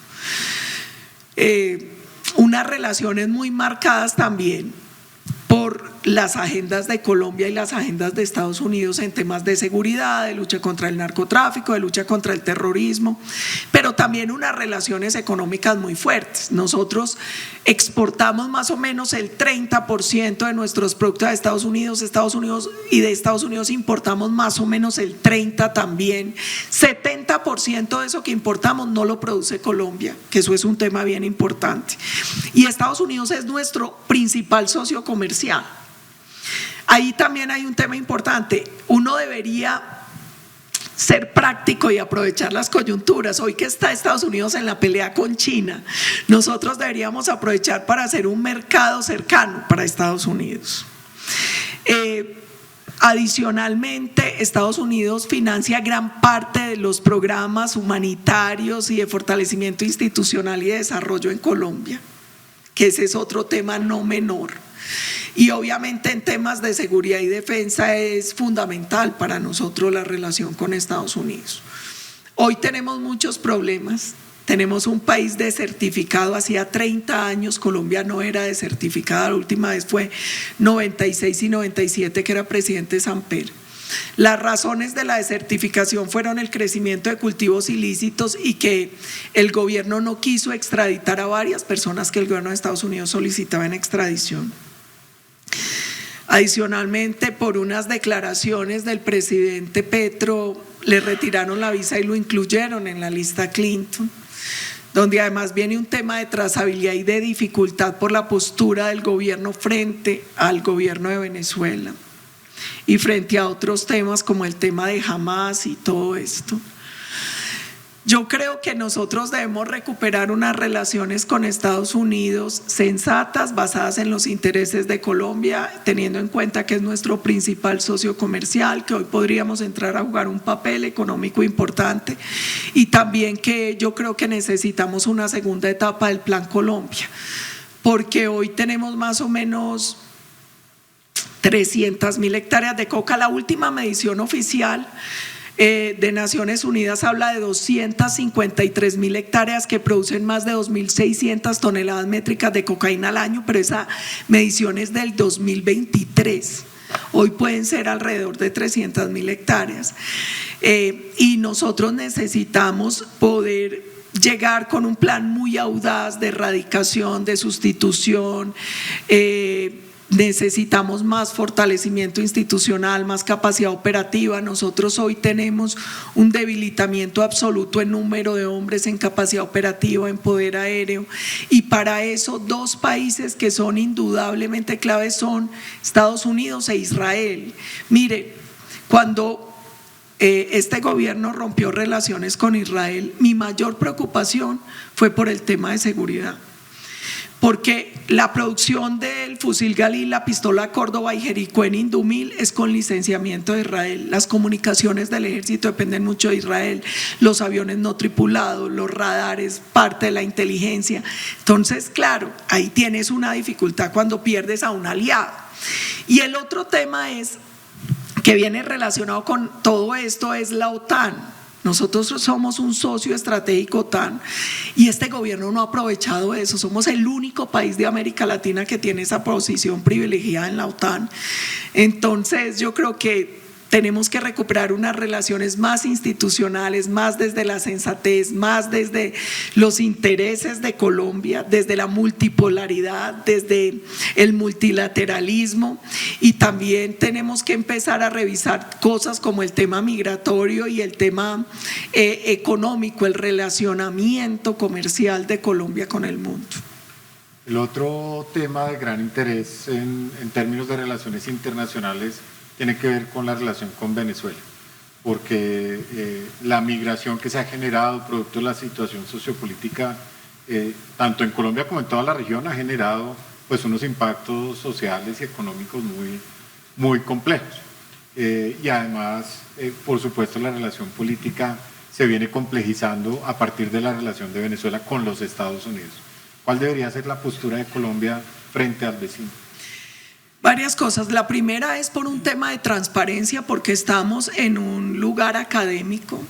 Unas relaciones muy marcadas también por las agendas de Colombia y las agendas de Estados Unidos en temas de seguridad, de lucha contra el narcotráfico, de lucha contra el terrorismo, pero también unas relaciones económicas muy fuertes. Nosotros exportamos más o menos el 30% de nuestros productos a Estados Unidos, y de Estados Unidos importamos más o menos el 30% también. 70% de eso que importamos no lo produce Colombia, que eso es un tema bien importante. Y Estados Unidos es nuestro principal socio comercial. Ahí también hay un tema importante. Uno debería ser práctico y aprovechar las coyunturas. Hoy que está Estados Unidos en la pelea con China, nosotros deberíamos aprovechar para hacer un mercado cercano para Estados Unidos. Adicionalmente, Estados Unidos financia gran parte de los programas humanitarios y de fortalecimiento institucional y de desarrollo en Colombia, que ese es otro tema no menor. Y obviamente en temas de seguridad y defensa es fundamental para nosotros la relación con Estados Unidos. Hoy tenemos muchos problemas. Tenemos un país desertificado. Hacía 30 años Colombia no era desertificada. La última vez fue 96 y 97, que era presidente Samper. Las razones de la desertificación fueron el crecimiento de cultivos ilícitos y que el gobierno no quiso extraditar a varias personas que el gobierno de Estados Unidos solicitaba en extradición. Adicionalmente, por unas declaraciones del presidente Petro, le retiraron la visa y lo incluyeron en la lista Clinton, donde además viene un tema de trazabilidad y de dificultad por la postura del gobierno frente al gobierno de Venezuela y frente a otros temas como el tema de Hamas y todo esto. Yo creo que nosotros debemos recuperar unas relaciones con Estados Unidos sensatas, basadas en los intereses de Colombia, teniendo en cuenta que es nuestro principal socio comercial, que hoy podríamos entrar a jugar un papel económico importante, y también que yo creo que necesitamos una segunda etapa del Plan Colombia, porque hoy tenemos más o menos 300.000 hectáreas de coca. La última medición oficial de Naciones Unidas habla de 253.000 hectáreas que producen más de 2.600 toneladas métricas de cocaína al año, pero esa medición es del 2023. Hoy pueden ser alrededor de 300.000 hectáreas. Y nosotros necesitamos poder llegar con un plan muy audaz de erradicación, de sustitución. Necesitamos más fortalecimiento institucional, más capacidad operativa. Nosotros hoy tenemos un debilitamiento absoluto en número de hombres, en capacidad operativa, en poder aéreo, y para eso dos países que son indudablemente claves son Estados Unidos e Israel. Mire, cuando este gobierno rompió relaciones con Israel, mi mayor preocupación fue por el tema de seguridad, porque la producción del fusil Galil, la pistola Córdoba y Jericó en Indumil es con licenciamiento de Israel. Las comunicaciones del ejército dependen mucho de Israel, los aviones no tripulados, los radares, parte de la inteligencia. Entonces, claro, ahí tienes una dificultad cuando pierdes a un aliado. Y el otro tema es que viene relacionado con todo esto, es la OTAN. Nosotros somos un socio estratégico OTAN y este gobierno no ha aprovechado eso. Somos el único país de América Latina que tiene esa posición privilegiada en la OTAN. Entonces yo creo que tenemos que recuperar unas relaciones más institucionales, más desde la sensatez, más desde los intereses de Colombia, desde la multipolaridad, desde el multilateralismo, y también tenemos que empezar a revisar cosas como el tema migratorio y el tema económico, el relacionamiento comercial de Colombia con el mundo.
El otro tema de gran interés en términos de relaciones internacionales tiene que ver con la relación con Venezuela, porque la migración que se ha generado producto de la situación sociopolítica, tanto en Colombia como en toda la región, ha generado pues unos impactos sociales y económicos muy complejos. Y además, por supuesto, la relación política se viene complejizando a partir de la relación de Venezuela con los Estados Unidos. ¿Cuál debería ser la postura de Colombia frente al vecino?
Varias cosas. La primera es por un tema de transparencia, porque estamos en un lugar académico.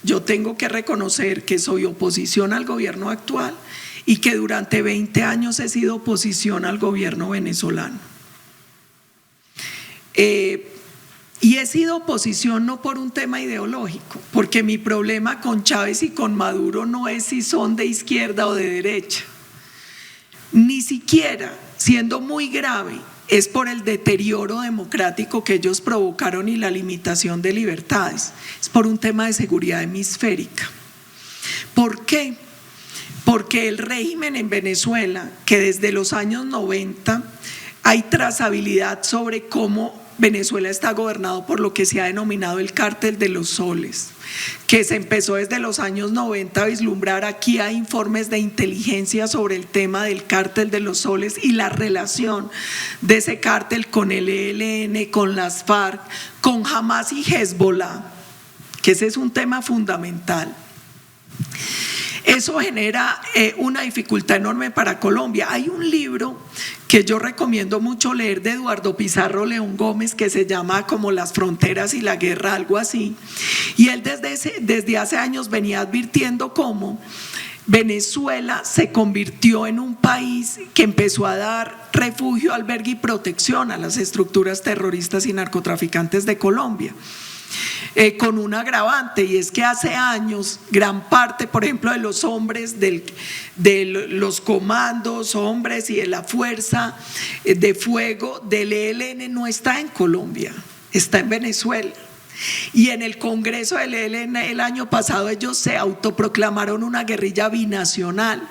Yo tengo que reconocer que soy oposición al gobierno actual y que durante 20 años he sido oposición al gobierno venezolano. Y he sido oposición no por un tema ideológico, porque mi problema con Chávez y con Maduro no es si son de izquierda o de derecha. Ni siquiera, siendo muy grave, es por el deterioro democrático que ellos provocaron y la limitación de libertades. Es por un tema de seguridad hemisférica. ¿Por qué? Porque el régimen en Venezuela, que desde los años 90 hay trazabilidad sobre cómo Venezuela está gobernado por lo que se ha denominado el cártel de los soles, que se empezó desde los años 90 a vislumbrar. Aquí hay informes de inteligencia sobre el tema del cártel de los soles y la relación de ese cártel con el ELN, con las FARC, con Hamas y Hezbollah, que ese es un tema fundamental. Eso genera una dificultad enorme para Colombia. Hay un libro que yo recomiendo mucho leer de Eduardo Pizarro León Gómez, que se llama como Las fronteras y la guerra, algo así, y él desde hace años venía advirtiendo cómo Venezuela se convirtió en un país que empezó a dar refugio, albergue y protección a las estructuras terroristas y narcotraficantes de Colombia. Con un agravante, y es que hace años gran parte, por ejemplo, de los hombres de los comandos, hombres y de la fuerza de fuego del ELN no está en Colombia, está en Venezuela. Y en el Congreso del ELN el año pasado ellos se autoproclamaron una guerrilla binacional.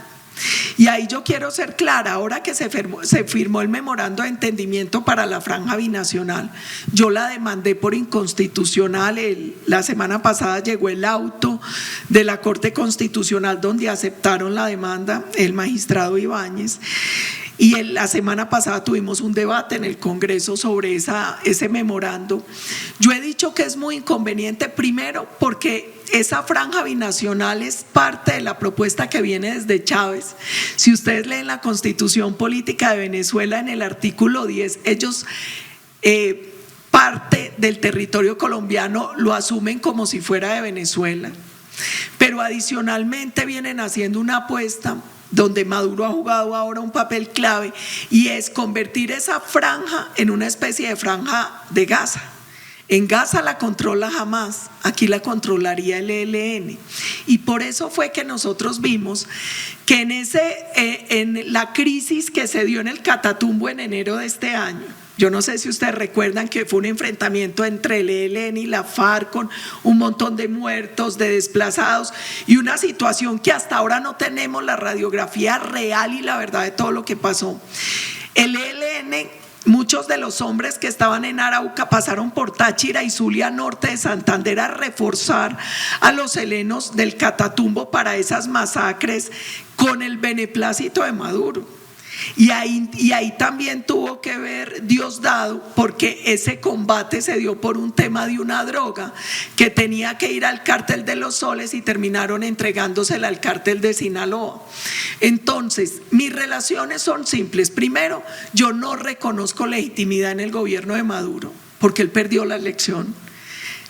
Y ahí yo quiero ser clara, ahora que se firmó el memorando de entendimiento para la franja binacional, yo la demandé por inconstitucional. La semana pasada llegó el auto de la Corte Constitucional donde aceptaron la demanda el magistrado Ibáñez. Y la semana pasada tuvimos un debate en el Congreso sobre ese memorando. Yo he dicho que es muy inconveniente, primero porque esa franja binacional es parte de la propuesta que viene desde Chávez. Si ustedes leen la Constitución Política de Venezuela, en el artículo 10, ellos parte del territorio colombiano lo asumen como si fuera de Venezuela. Pero adicionalmente vienen haciendo una apuesta donde Maduro ha jugado ahora un papel clave, y es convertir esa franja en una especie de franja de Gaza. En Gaza la controla Hamas, aquí la controlaría el ELN. Y por eso fue que nosotros vimos que en la crisis que se dio en el Catatumbo en enero de este año, yo no sé si ustedes recuerdan que fue un enfrentamiento entre el ELN y la FARC con un montón de muertos, de desplazados, y una situación que hasta ahora no tenemos la radiografía real y la verdad de todo lo que pasó. El ELN, muchos de los hombres que estaban en Arauca pasaron por Táchira y Zulia Norte de Santander a reforzar a los helenos del Catatumbo para esas masacres con el beneplácito de Maduro. Y ahí también tuvo que ver Diosdado, porque ese combate se dio por un tema de una droga que tenía que ir al cártel de los Soles y terminaron entregándosela al cártel de Sinaloa. Entonces, mis relaciones son simples. Primero, yo no reconozco legitimidad en el gobierno de Maduro, porque él perdió la elección.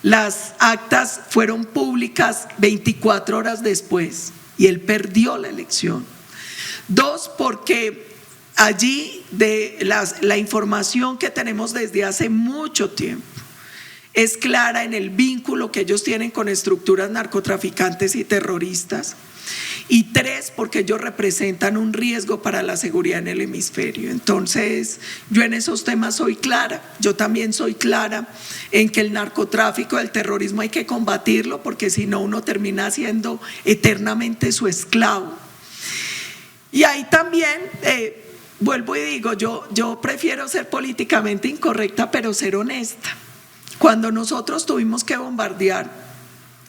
Las actas fueron públicas 24 horas después y él perdió la elección. Dos, porque allí la información que tenemos desde hace mucho tiempo es clara en el vínculo que ellos tienen con estructuras narcotraficantes y terroristas. Y tres, porque ellos representan un riesgo para la seguridad en el hemisferio. Entonces, yo en esos temas soy clara. Yo también soy clara en que el narcotráfico, el terrorismo hay que combatirlo, porque si no uno termina siendo eternamente su esclavo. Y ahí también, vuelvo y digo, yo prefiero ser políticamente incorrecta, pero ser honesta. Cuando nosotros tuvimos que bombardear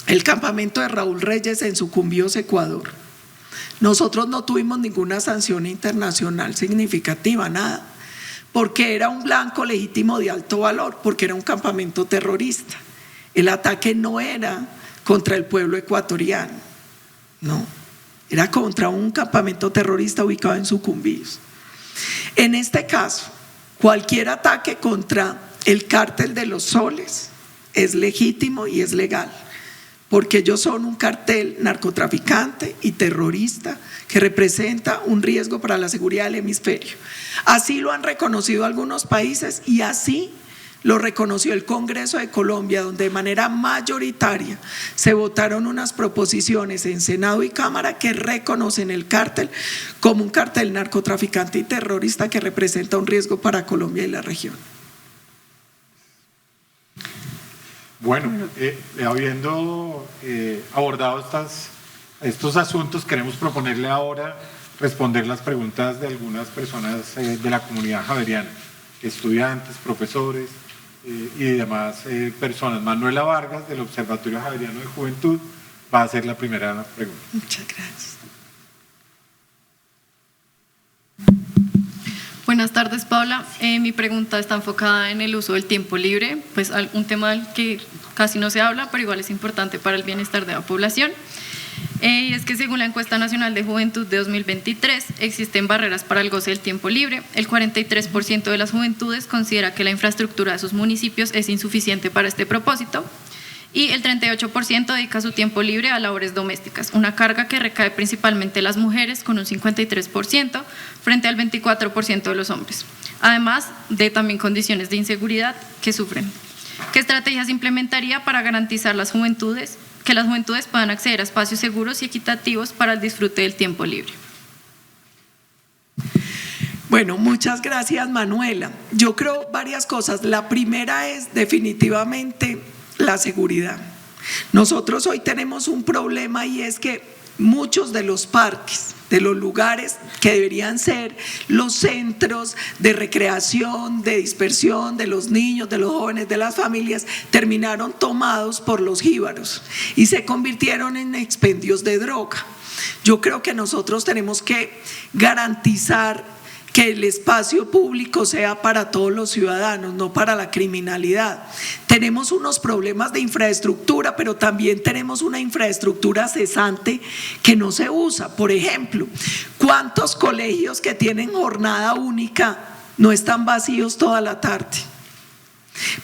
el campamento de Raúl Reyes en Sucumbíos, Ecuador, nosotros no tuvimos ninguna sanción internacional significativa, nada, porque era un blanco legítimo de alto valor, porque era un campamento terrorista. El ataque no era contra el pueblo ecuatoriano, no. Era contra un campamento terrorista ubicado en Sucumbíos. En este caso, cualquier ataque contra el cártel de los Soles es legítimo y es legal, porque ellos son un cartel narcotraficante y terrorista que representa un riesgo para la seguridad del hemisferio. Así lo han reconocido algunos países y así lo reconoció el Congreso de Colombia, donde de manera mayoritaria se votaron unas proposiciones en Senado y Cámara que reconocen el cártel como un cártel narcotraficante y terrorista que representa un riesgo para Colombia y la región.
Bueno, habiendo abordado estos asuntos, queremos proponerle ahora responder las preguntas de algunas personas de la comunidad javeriana, estudiantes, profesores y demás personas. Manuela Vargas, del Observatorio Javeriano de Juventud, va a hacer la primera pregunta.
Muchas gracias.
Buenas tardes, Paula. Mi pregunta está enfocada en el uso del tiempo libre, pues un tema del que casi no se habla, pero igual es importante para el bienestar de la población. Y es que según la encuesta nacional de juventud de 2023, existen barreras para el goce del tiempo libre. El 43% de las juventudes considera que la infraestructura de sus municipios es insuficiente para este propósito, y el 38% dedica su tiempo libre a labores domésticas, una carga que recae principalmente en las mujeres con un 53% frente al 24% de los hombres, además de también condiciones de inseguridad que sufren. ¿Qué estrategias implementaría para garantizar que las juventudes puedan acceder a espacios seguros y equitativos para el disfrute del tiempo libre?
Bueno, muchas gracias, Manuela. Yo creo varias cosas. La primera es definitivamente la seguridad. Nosotros hoy tenemos un problema, y es que muchos de los parques, de los lugares que deberían ser los centros de recreación, de dispersión de los niños, de los jóvenes, de las familias, terminaron tomados por los jíbaros y se convirtieron en expendios de droga. Yo creo que nosotros tenemos que garantizar que el espacio público sea para todos los ciudadanos, no para la criminalidad. Tenemos unos problemas de infraestructura, pero también tenemos una infraestructura cesante que no se usa. Por ejemplo, ¿cuántos colegios que tienen jornada única no están vacíos toda la tarde?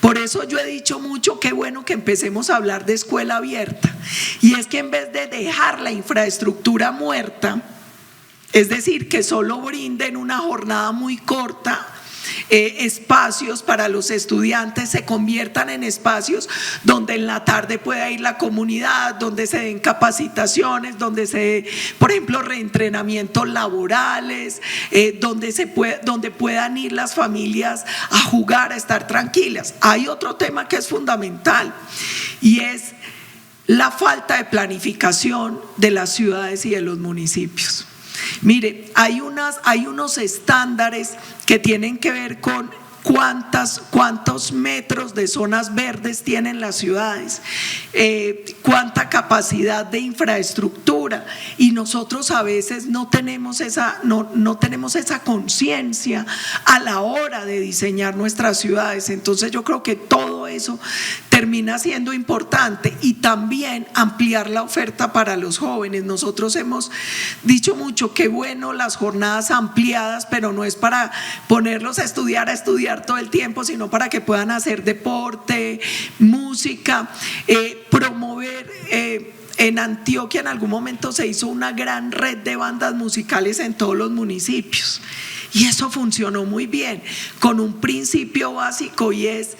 Por eso yo he dicho mucho, qué bueno que empecemos a hablar de escuela abierta. Y es que en vez de dejar la infraestructura muerta, es decir, que solo brinden una jornada muy corta, espacios para los estudiantes, se conviertan en espacios donde en la tarde pueda ir la comunidad, donde se den capacitaciones, donde se dé, por ejemplo, reentrenamientos laborales, donde puedan ir las familias a jugar, a estar tranquilas. Hay otro tema que es fundamental y es la falta de planificación de las ciudades y de los municipios. Mire, hay unos estándares que tienen que ver con cuántos metros de zonas verdes tienen las ciudades, cuánta capacidad de infraestructura, y nosotros a veces no tenemos esa conciencia a la hora de diseñar nuestras ciudades. Entonces yo creo que todo eso termina siendo importante, y también ampliar la oferta para los jóvenes. Nosotros hemos dicho mucho que bueno las jornadas ampliadas, pero no es para ponerlos a estudiar todo el tiempo, sino para que puedan hacer deporte, música, promover. En Antioquia en algún momento se hizo una gran red de bandas musicales en todos los municipios, y eso funcionó muy bien, con un principio básico, y es: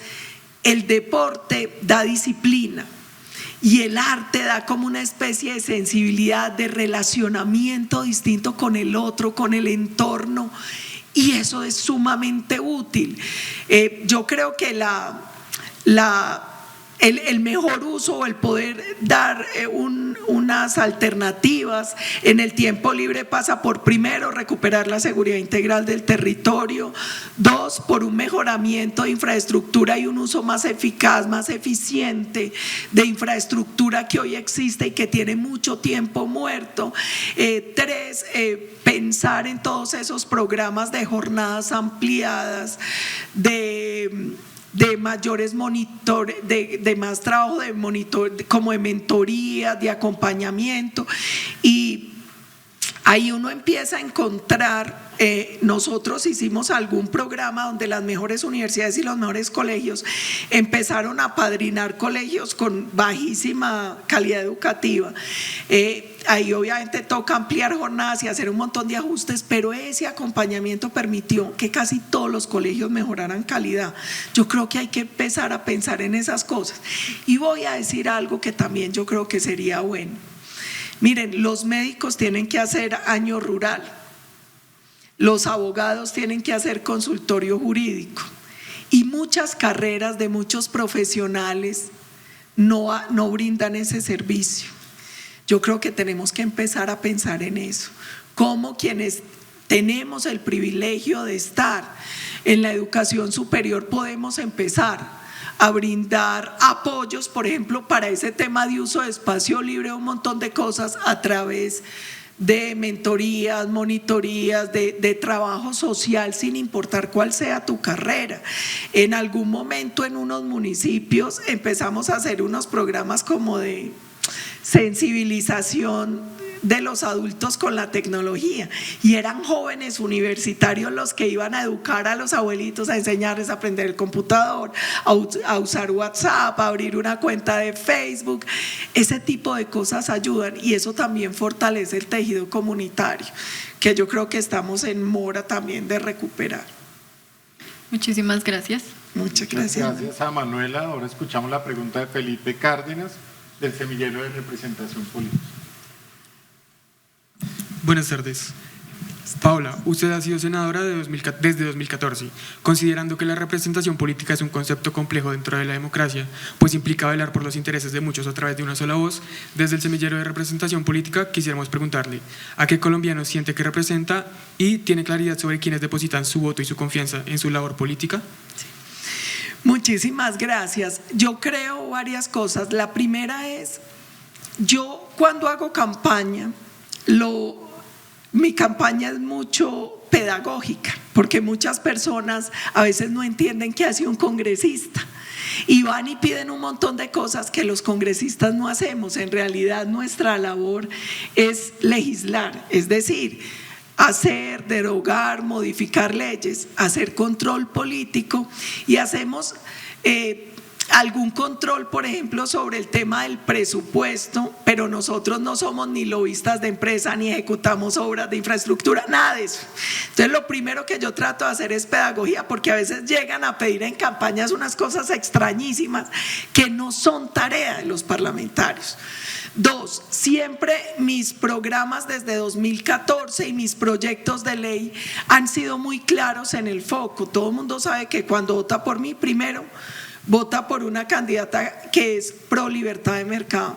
el deporte da disciplina y el arte da como una especie de sensibilidad, de relacionamiento distinto con el otro, con el entorno, y eso es sumamente útil. Yo creo que el mejor uso, o el poder dar unas alternativas en el tiempo libre, pasa por, primero, recuperar la seguridad integral del territorio; dos, por un mejoramiento de infraestructura y un uso más eficaz, más eficiente de infraestructura que hoy existe y que tiene mucho tiempo muerto; tres, pensar en todos esos programas de jornadas ampliadas, de mayores monitores, de más trabajo de monitor, como de mentoría, de acompañamiento, y ahí uno empieza a encontrar. Nosotros hicimos algún programa donde las mejores universidades y los mejores colegios empezaron a apadrinar colegios con bajísima calidad educativa. Ahí obviamente toca ampliar jornadas y hacer un montón de ajustes, pero ese acompañamiento permitió que casi todos los colegios mejoraran calidad. Yo creo que hay que empezar a pensar en esas cosas. Y voy a decir algo que también yo creo que sería bueno. Miren, los médicos tienen que hacer año rural, los abogados tienen que hacer consultorio jurídico, y muchas carreras de muchos profesionales no brindan ese servicio. Yo creo que tenemos que empezar a pensar en eso, como quienes tenemos el privilegio de estar en la educación superior podemos empezar a brindar apoyos, por ejemplo, para ese tema de uso de espacio libre, un montón de cosas a través de mentorías, monitorías, de trabajo social, sin importar cuál sea tu carrera. En algún momento en unos municipios empezamos a hacer unos programas como de sensibilización de los adultos con la tecnología, y eran jóvenes universitarios los que iban a educar a los abuelitos, a enseñarles a aprender el computador, a usar WhatsApp, a abrir una cuenta de Facebook. Ese tipo de cosas ayudan, y eso también fortalece el tejido comunitario, que yo creo que estamos en mora también de recuperar.
Muchísimas gracias.
Muchas gracias.
Gracias a Manuela. Ahora escuchamos la pregunta de Felipe Cárdenas, del Semillero de Representación Política.
Buenas tardes. Paola, usted ha sido senadora desde 2014, considerando que la representación política es un concepto complejo dentro de la democracia, pues implica velar por los intereses de muchos a través de una sola voz. Desde el semillero de representación política quisiéramos preguntarle ¿a qué colombiano siente que representa y tiene claridad sobre quienes depositan su voto y su confianza en su labor política?
Muchísimas gracias. Yo creo varias cosas. La primera es, yo cuando hago campaña, mi campaña es mucho pedagógica, porque muchas personas a veces no entienden qué hace un congresista y van y piden un montón de cosas que los congresistas no hacemos. En realidad nuestra labor es legislar, es decir, hacer, derogar, modificar leyes, hacer control político y hacemos algún control, por ejemplo, sobre el tema del presupuesto, pero nosotros no somos ni lobistas de empresa, ni ejecutamos obras de infraestructura, nada de eso. Entonces lo primero que yo trato de hacer es pedagogía, porque a veces llegan a pedir en campañas unas cosas extrañísimas que no son tarea de los parlamentarios. Dos, siempre mis programas desde 2014 y mis proyectos de ley han sido muy claros en el foco. Todo el mundo sabe que cuando vota por mí, primero vota por una candidata que es pro libertad de mercado.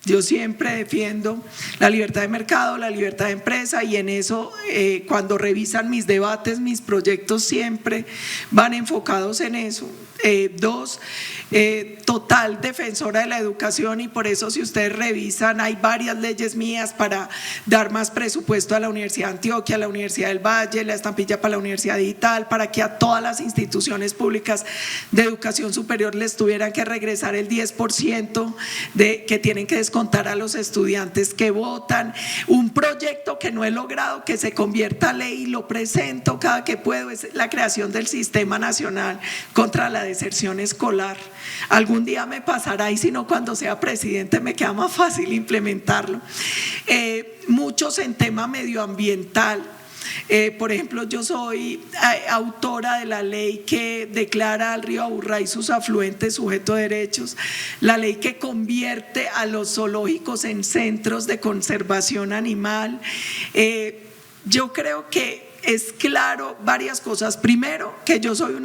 Yo siempre defiendo la libertad de mercado, la libertad de empresa, y en eso cuando revisan mis debates, mis proyectos siempre van enfocados en eso. Dos, total defensora de la educación, y por eso si ustedes revisan hay varias leyes mías para dar más presupuesto a la Universidad de Antioquia, a la Universidad del Valle, la estampilla para la Universidad Digital, para que a todas las instituciones públicas de educación superior les tuvieran que regresar el 10% que tienen que descontar a los estudiantes que votan. Un proyecto que no he logrado que se convierta a ley y lo presento cada que puedo es la creación del Sistema Nacional contra la Deserción Escolar. Algún día me pasará, y si no, cuando sea presidente me queda más fácil implementarlo. Muchos en tema medioambiental. Por ejemplo, yo soy autora de la ley que declara al río Aburrá y sus afluentes sujeto de derechos, la ley que convierte a los zoológicos en centros de conservación animal. Yo creo que es claro varias cosas. Primero, que yo soy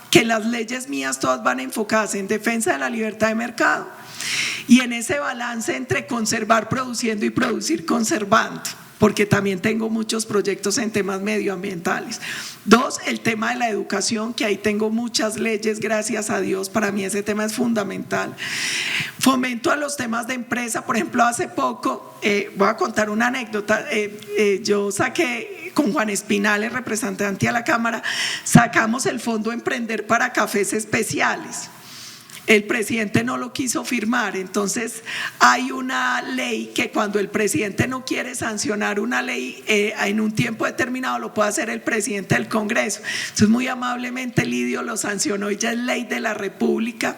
que las leyes mías todas van enfocadas en defensa de la libertad de mercado y en ese balance entre conservar produciendo y producir conservando, porque también tengo muchos proyectos en temas medioambientales. Dos, el tema de la educación, que ahí tengo muchas leyes, gracias a Dios, para mí ese tema es fundamental. Fomento a los temas de empresa. Por ejemplo, hace poco, voy a contar una anécdota, yo saqué con Juan Espinal, el representante a la Cámara, sacamos el Fondo Emprender para cafés especiales. El presidente no lo quiso firmar, entonces hay una ley que cuando el presidente no quiere sancionar una ley en un tiempo determinado lo puede hacer el presidente del Congreso. Entonces muy amablemente Lidio lo sancionó y ya es ley de la República,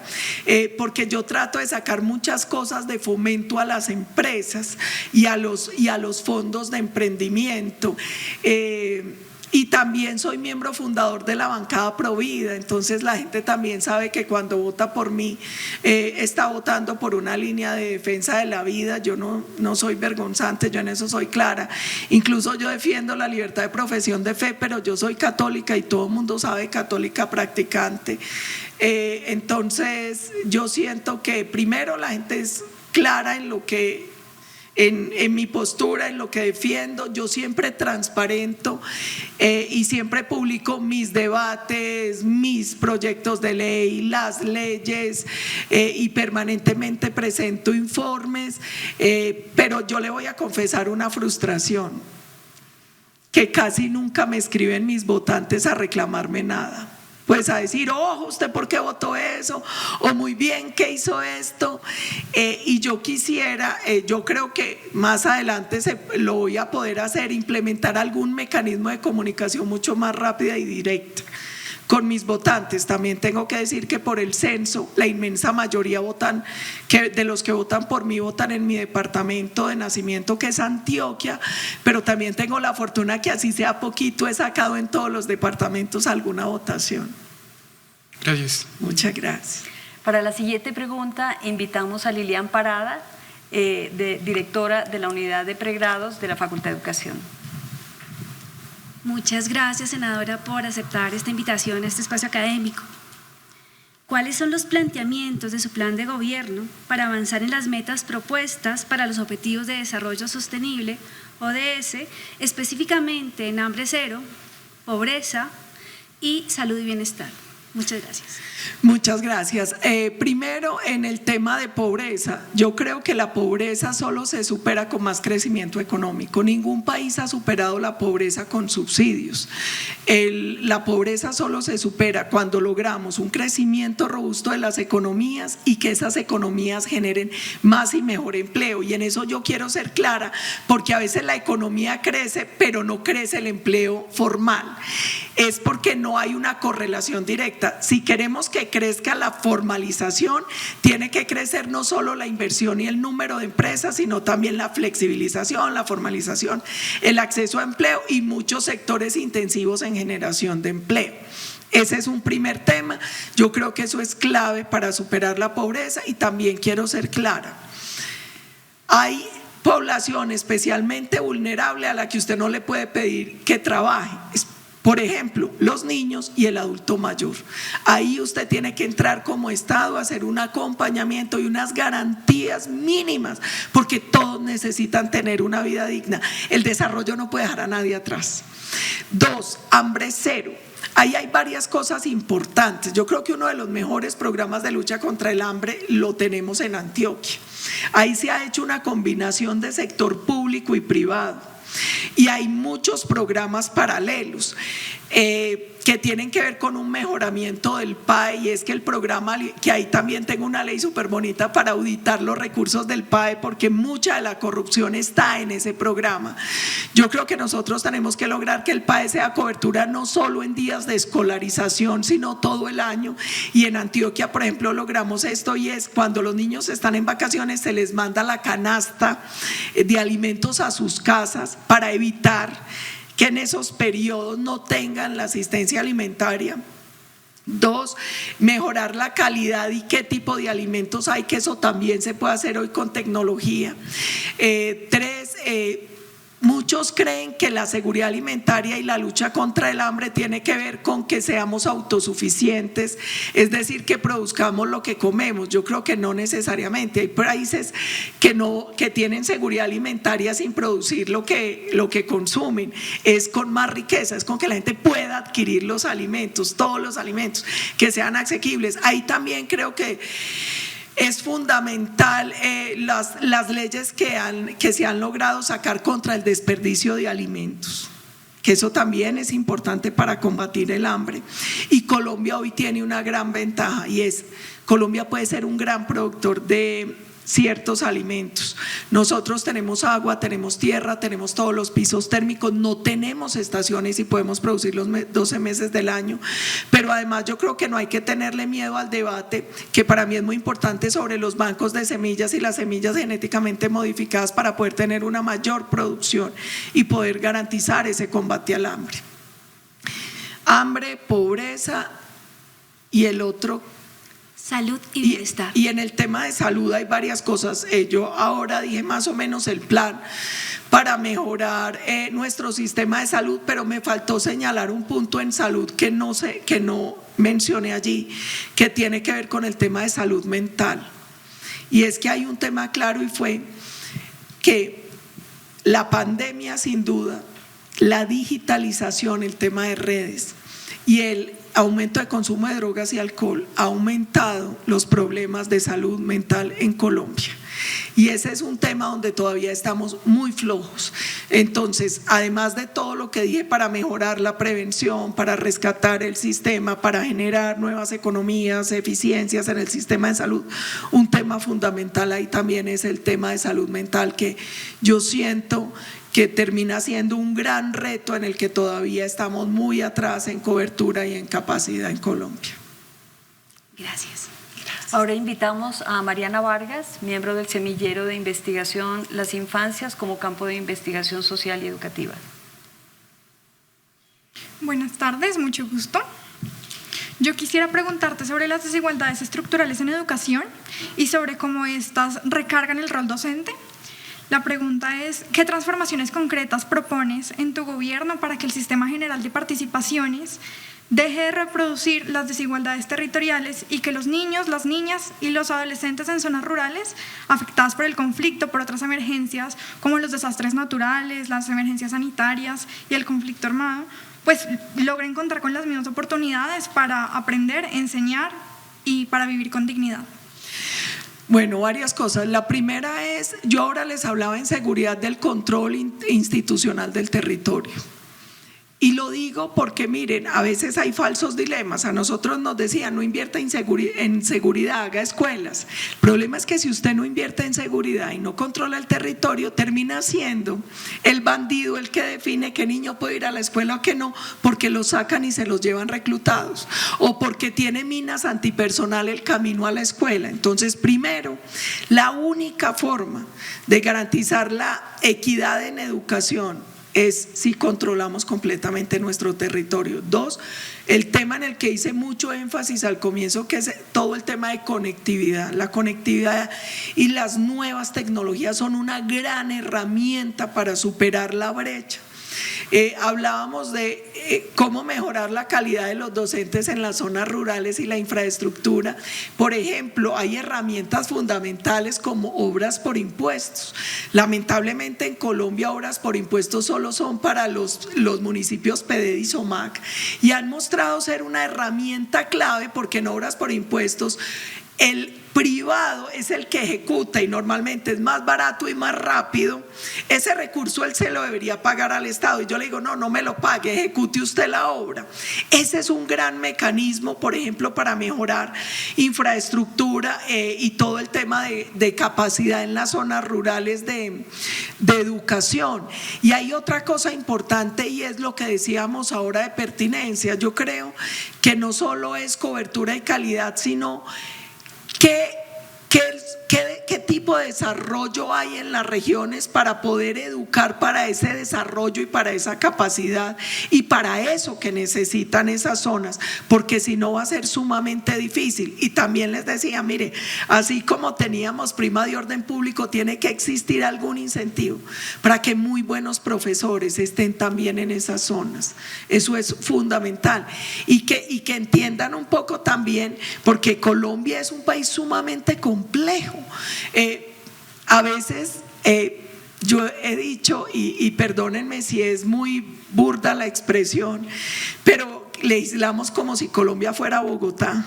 porque yo trato de sacar muchas cosas de fomento a las empresas y a los fondos de emprendimiento. Y también soy miembro fundador de la bancada Provida, entonces la gente también sabe que cuando vota por mí está votando por una línea de defensa de la vida. Yo no soy vergonzante, yo en eso soy clara. Incluso yo defiendo la libertad de profesión de fe, pero yo soy católica y todo el mundo sabe, católica practicante. Entonces yo siento que primero la gente es clara en lo que en mi postura, en lo que defiendo. Yo siempre transparento y siempre publico mis debates, mis proyectos de ley, las leyes, y permanentemente presento informes, pero yo le voy a confesar una frustración, que casi nunca me escriben mis votantes a reclamarme nada. Pues a decir, ojo, ¿usted por qué votó eso? O muy bien, ¿qué hizo esto? Y yo quisiera, yo creo que más adelante lo voy a poder hacer, implementar algún mecanismo de comunicación mucho más rápida y directa con mis votantes. También tengo que decir que por el censo, la inmensa mayoría de los que votan por mí votan en mi departamento de nacimiento, que es Antioquia, pero también tengo la fortuna que así sea poquito, he sacado en todos los departamentos alguna votación.
Gracias.
Muchas gracias.
Para la siguiente pregunta invitamos a Lilian Parada, directora de la Unidad de Pregrados de la Facultad de Educación.
Muchas gracias, senadora, por aceptar esta invitación a este espacio académico. ¿Cuáles son los planteamientos de su plan de gobierno para avanzar en las metas propuestas para los Objetivos de Desarrollo Sostenible, ODS, específicamente en hambre cero, pobreza y salud y bienestar? Muchas gracias.
Muchas gracias. Primero, en el tema de pobreza, yo creo que la pobreza solo se supera con más crecimiento económico. Ningún país ha superado la pobreza con subsidios. La pobreza solo se supera cuando logramos un crecimiento robusto de las economías y que esas economías generen más y mejor empleo. Y en eso yo quiero ser clara, porque a veces la economía crece, pero no crece el empleo formal. Es porque no hay una correlación directa. Si queremos que crezca la formalización, tiene que crecer no solo la inversión y el número de empresas, sino también la flexibilización, la formalización, el acceso a empleo y muchos sectores intensivos en generación de empleo. Ese es un primer tema. Yo creo que eso es clave para superar la pobreza y también quiero ser clara. Hay población especialmente vulnerable a la que usted no le puede pedir que trabaje. Por ejemplo, los niños y el adulto mayor. Ahí usted tiene que entrar como Estado a hacer un acompañamiento y unas garantías mínimas, porque todos necesitan tener una vida digna. El desarrollo no puede dejar a nadie atrás. 2, hambre cero. Ahí hay varias cosas importantes. Yo creo que uno de los mejores programas de lucha contra el hambre lo tenemos en Antioquia. Ahí se ha hecho una combinación de sector público y privado. Y hay muchos programas paralelos que tienen que ver con un mejoramiento del PAE, y es que el programa, que ahí también tengo una ley súper bonita para auditar los recursos del PAE, porque mucha de la corrupción está en ese programa. Yo creo que nosotros tenemos que lograr que el PAE sea cobertura no solo en días de escolarización, sino todo el año, y en Antioquia, por ejemplo, logramos esto, y es cuando los niños están en vacaciones se les manda la canasta de alimentos a sus casas para evitar que en esos periodos no tengan la asistencia alimentaria. 2, mejorar la calidad y qué tipo de alimentos hay, que eso también se puede hacer hoy con tecnología. 3, muchos creen que la seguridad alimentaria y la lucha contra el hambre tiene que ver con que seamos autosuficientes, es decir, que produzcamos lo que comemos. Yo creo que no necesariamente. Hay países que tienen seguridad alimentaria sin producir lo que consumen. Es con más riqueza, es con que la gente pueda adquirir los alimentos, todos los alimentos, que sean asequibles. Ahí también creo que es fundamental las leyes que se han logrado sacar contra el desperdicio de alimentos, que eso también es importante para combatir el hambre. Y Colombia hoy tiene una gran ventaja, y es Colombia puede ser un gran productor de ciertos alimentos. Nosotros tenemos agua, tenemos tierra, tenemos todos los pisos térmicos, no tenemos estaciones y podemos producir los 12 meses del año, pero además yo creo que no hay que tenerle miedo al debate, que para mí es muy importante, sobre los bancos de semillas y las semillas genéticamente modificadas para poder tener una mayor producción y poder garantizar ese combate al hambre. Hambre, pobreza y el otro,
salud y bienestar.
Y en el tema de salud hay varias cosas. Yo ahora dije más o menos el plan para mejorar nuestro sistema de salud, pero me faltó señalar un punto en salud que no mencioné allí, que tiene que ver con el tema de salud mental. Y es que hay un tema claro, y fue que la pandemia, sin duda, la digitalización, el tema de redes y el aumento de consumo de drogas y alcohol ha aumentado los problemas de salud mental en Colombia. Y ese es un tema donde todavía estamos muy flojos. Entonces, además de todo lo que dije para mejorar la prevención, para rescatar el sistema, para generar nuevas economías, eficiencias en el sistema de salud, un tema fundamental ahí también es el tema de salud mental, que yo siento que termina siendo un gran reto en el que todavía estamos muy atrás en cobertura y en capacidad en Colombia.
Gracias.
Ahora invitamos a Mariana Vargas, miembro del Semillero de Investigación Las Infancias como campo de investigación social y educativa.
Buenas tardes, mucho gusto. Yo quisiera preguntarte sobre las desigualdades estructurales en educación y sobre cómo estas recargan el rol docente. La pregunta es, ¿qué transformaciones concretas propones en tu gobierno para que el sistema general de participaciones deje de reproducir las desigualdades territoriales y que los niños, las niñas y los adolescentes en zonas rurales afectadas por el conflicto, por otras emergencias como los desastres naturales, las emergencias sanitarias y el conflicto armado, pues logren contar con las mismas oportunidades para aprender, enseñar y para vivir con dignidad?
Bueno, varias cosas. La primera es, yo ahora les hablaba en seguridad del control institucional del territorio. Y lo digo porque miren, a veces hay falsos dilemas. A nosotros nos decían, no invierta en seguridad, haga escuelas. El problema es que si usted no invierte en seguridad y no controla el territorio, termina siendo el bandido el que define qué niño puede ir a la escuela o qué no, porque los sacan y se los llevan reclutados, o porque tiene minas antipersonal el camino a la escuela. Entonces, primero, la única forma de garantizar la equidad en educación es si controlamos completamente nuestro territorio. Dos, el tema en el que hice mucho énfasis al comienzo, que es todo el tema de conectividad. La conectividad y las nuevas tecnologías son una gran herramienta para superar la brecha. Hablábamos de cómo mejorar la calidad de los docentes en las zonas rurales y la infraestructura. Por ejemplo, hay herramientas fundamentales como obras por impuestos. Lamentablemente en Colombia obras por impuestos solo son para los municipios PDD y SOMAC, y han mostrado ser una herramienta clave porque en obras por impuestos el privado es el que ejecuta y normalmente es más barato y más rápido. Ese recurso él se lo debería pagar al Estado y yo le digo, no me lo pague, ejecute usted la obra. Ese es un gran mecanismo, por ejemplo, para mejorar infraestructura y todo el tema de capacidad en las zonas rurales de educación. Y hay otra cosa importante y es lo que decíamos ahora de pertinencia. Yo creo que no solo es cobertura y calidad, sino ¿Qué tipo de desarrollo hay en las regiones para poder educar para ese desarrollo y para esa capacidad y para eso que necesitan esas zonas? Porque si no va a ser sumamente difícil. Y también les decía, mire, así como teníamos prima de orden público, tiene que existir algún incentivo para que muy buenos profesores estén también en esas zonas. Eso es fundamental. Y que entiendan un poco también, porque Colombia es un país sumamente complejo. A veces yo he dicho, y perdónenme si es muy burda la expresión, pero legislamos como si Colombia fuera Bogotá.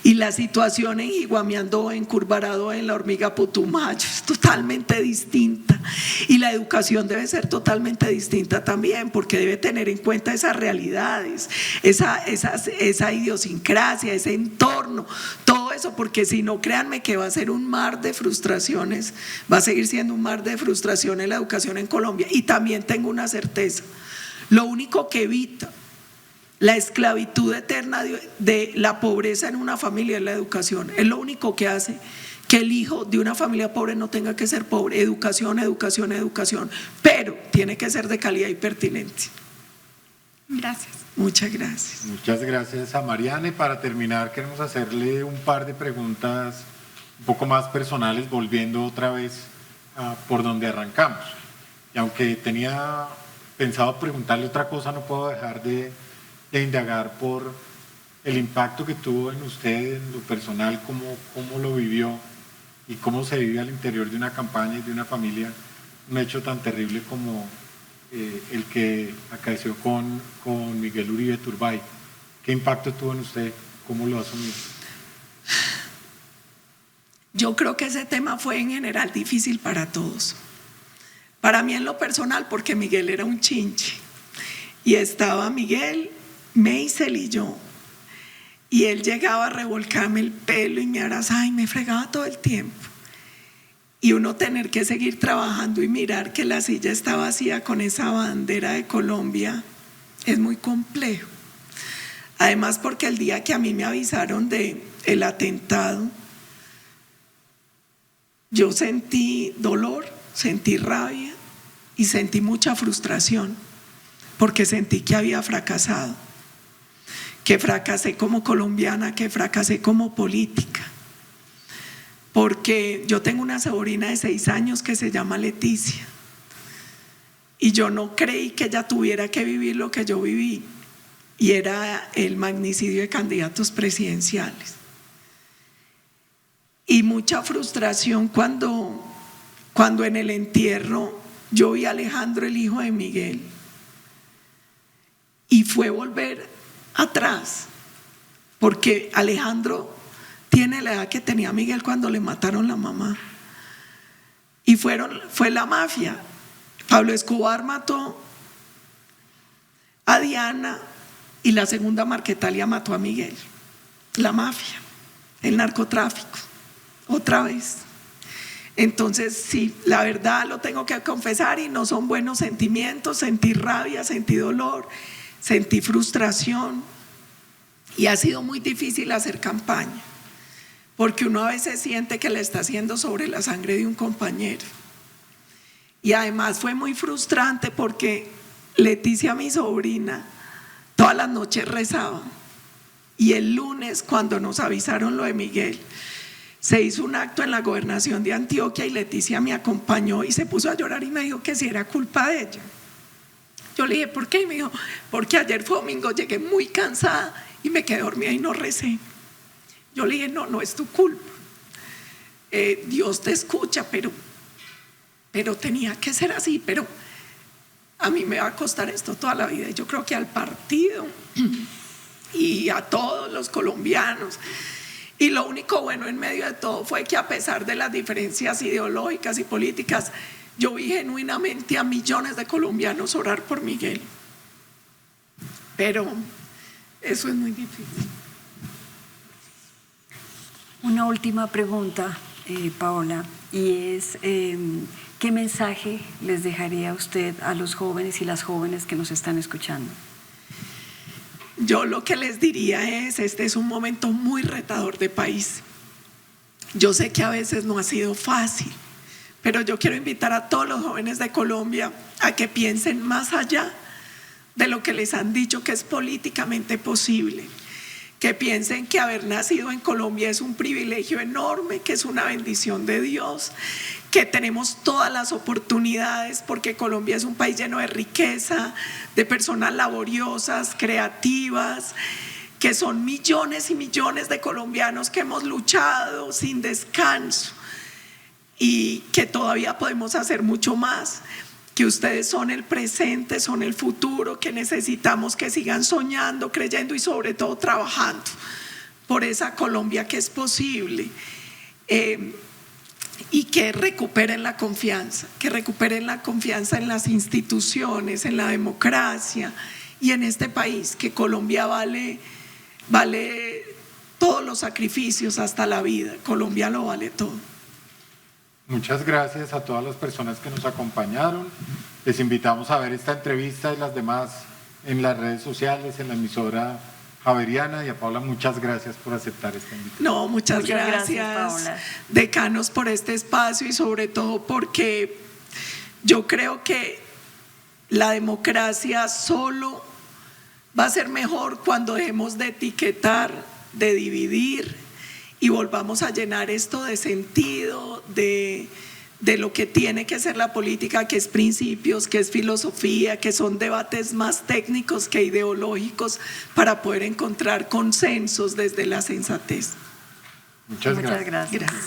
Y la situación en Higuamiandó, en Curvarado, en La Hormiga Putumayo es totalmente distinta. Y la educación debe ser totalmente distinta también, porque debe tener en cuenta esas realidades, esa idiosincrasia, ese entorno, todo eso, porque si no, créanme que va a ser un mar de frustraciones, va a seguir siendo un mar de frustraciones la educación en Colombia. Y también tengo una certeza, lo único que evita la esclavitud eterna de la pobreza en una familia es la educación. Es lo único que hace que el hijo de una familia pobre no tenga que ser pobre. Educación, educación, educación, pero tiene que ser de calidad y pertinencia.
Gracias.
Muchas gracias.
Muchas gracias a Mariana. Y para terminar queremos hacerle un par de preguntas un poco más personales, volviendo otra vez por donde arrancamos. Y aunque tenía pensado preguntarle otra cosa, no puedo dejar de indagar por el impacto que tuvo en usted, en lo personal, cómo lo vivió y cómo se vive al interior de una campaña y de una familia, un hecho tan terrible como el que acaeció con Miguel Uribe Turbay. ¿Qué impacto tuvo en usted? ¿Cómo lo asumió?
Yo creo que ese tema fue en general difícil para todos. Para mí en lo personal, porque Miguel era un chinche y estaba Miguel, Meisel y yo, y él llegaba a revolcarme el pelo y me abrazaba y me fregaba todo el tiempo, y uno tener que seguir trabajando y mirar que la silla está vacía con esa bandera de Colombia es muy complejo. Además, porque el día que a mí me avisaron de el atentado, yo sentí dolor, sentí rabia y sentí mucha frustración, porque sentí que había fracasado, que fracasé como colombiana, que fracasé como política, porque yo tengo una sobrina de 6 años que se llama Leticia y yo no creí que ella tuviera que vivir lo que yo viví, y era el magnicidio de candidatos presidenciales. Y mucha frustración cuando en el entierro yo vi a Alejandro, el hijo de Miguel, y fue volver atrás, porque Alejandro tiene la edad que tenía Miguel cuando le mataron la mamá, y fue la mafia. Pablo Escobar mató a Diana y la segunda Marquetalia mató a Miguel. La mafia, el narcotráfico, otra vez. Entonces sí, la verdad lo tengo que confesar, y no son buenos sentimientos. Sentí rabia, sentí dolor, sentí frustración, y ha sido muy difícil hacer campaña, porque uno a veces siente que le está haciendo sobre la sangre de un compañero. Y además fue muy frustrante porque Leticia, mi sobrina, todas las noches rezaba, y el lunes, cuando nos avisaron lo de Miguel, se hizo un acto en la gobernación de Antioquia y Leticia me acompañó y se puso a llorar y me dijo que si era culpa de ella. Yo le dije, ¿por qué? Y me dijo, porque ayer fue domingo, llegué muy cansada y me quedé dormida y no recé. Yo le dije, no es tu culpa, Dios te escucha, pero tenía que ser así, pero a mí me va a costar esto toda la vida. Y yo creo que al partido y a todos los colombianos. Y lo único bueno en medio de todo fue que, a pesar de las diferencias ideológicas y políticas, yo vi genuinamente a millones de colombianos orar por Miguel. Pero eso es muy difícil.
Una última pregunta, Paola, y es ¿qué mensaje les dejaría usted a los jóvenes y las jóvenes que nos están escuchando?
Yo lo que les diría es, este es un momento muy retador de país. Yo sé que a veces no ha sido fácil, pero yo quiero invitar a todos los jóvenes de Colombia a que piensen más allá de lo que les han dicho que es políticamente posible, que piensen que haber nacido en Colombia es un privilegio enorme, que es una bendición de Dios, que tenemos todas las oportunidades, porque Colombia es un país lleno de riqueza, de personas laboriosas, creativas, que son millones y millones de colombianos que hemos luchado sin descanso y que todavía podemos hacer mucho más, que ustedes son el presente, son el futuro, que necesitamos que sigan soñando, creyendo y sobre todo trabajando por esa Colombia que es posible. Y que recuperen la confianza, en las instituciones, en la democracia y en este país, que Colombia vale todos los sacrificios, hasta la vida. Colombia lo vale todo.
Muchas gracias a todas las personas que nos acompañaron. Les invitamos a ver esta entrevista y las demás en las redes sociales, en la emisora Javeriana. Y a Paola, muchas gracias por aceptar esta invitación.
No, muchas gracias,
Paola.
Decanos, por este espacio, y sobre todo porque yo creo que la democracia solo va a ser mejor cuando dejemos de etiquetar, de dividir, y volvamos a llenar esto de sentido, de lo que tiene que ser la política, que es principios, que es filosofía, que son debates más técnicos que ideológicos, para poder encontrar consensos desde la sensatez.
Muchas gracias.
Gracias.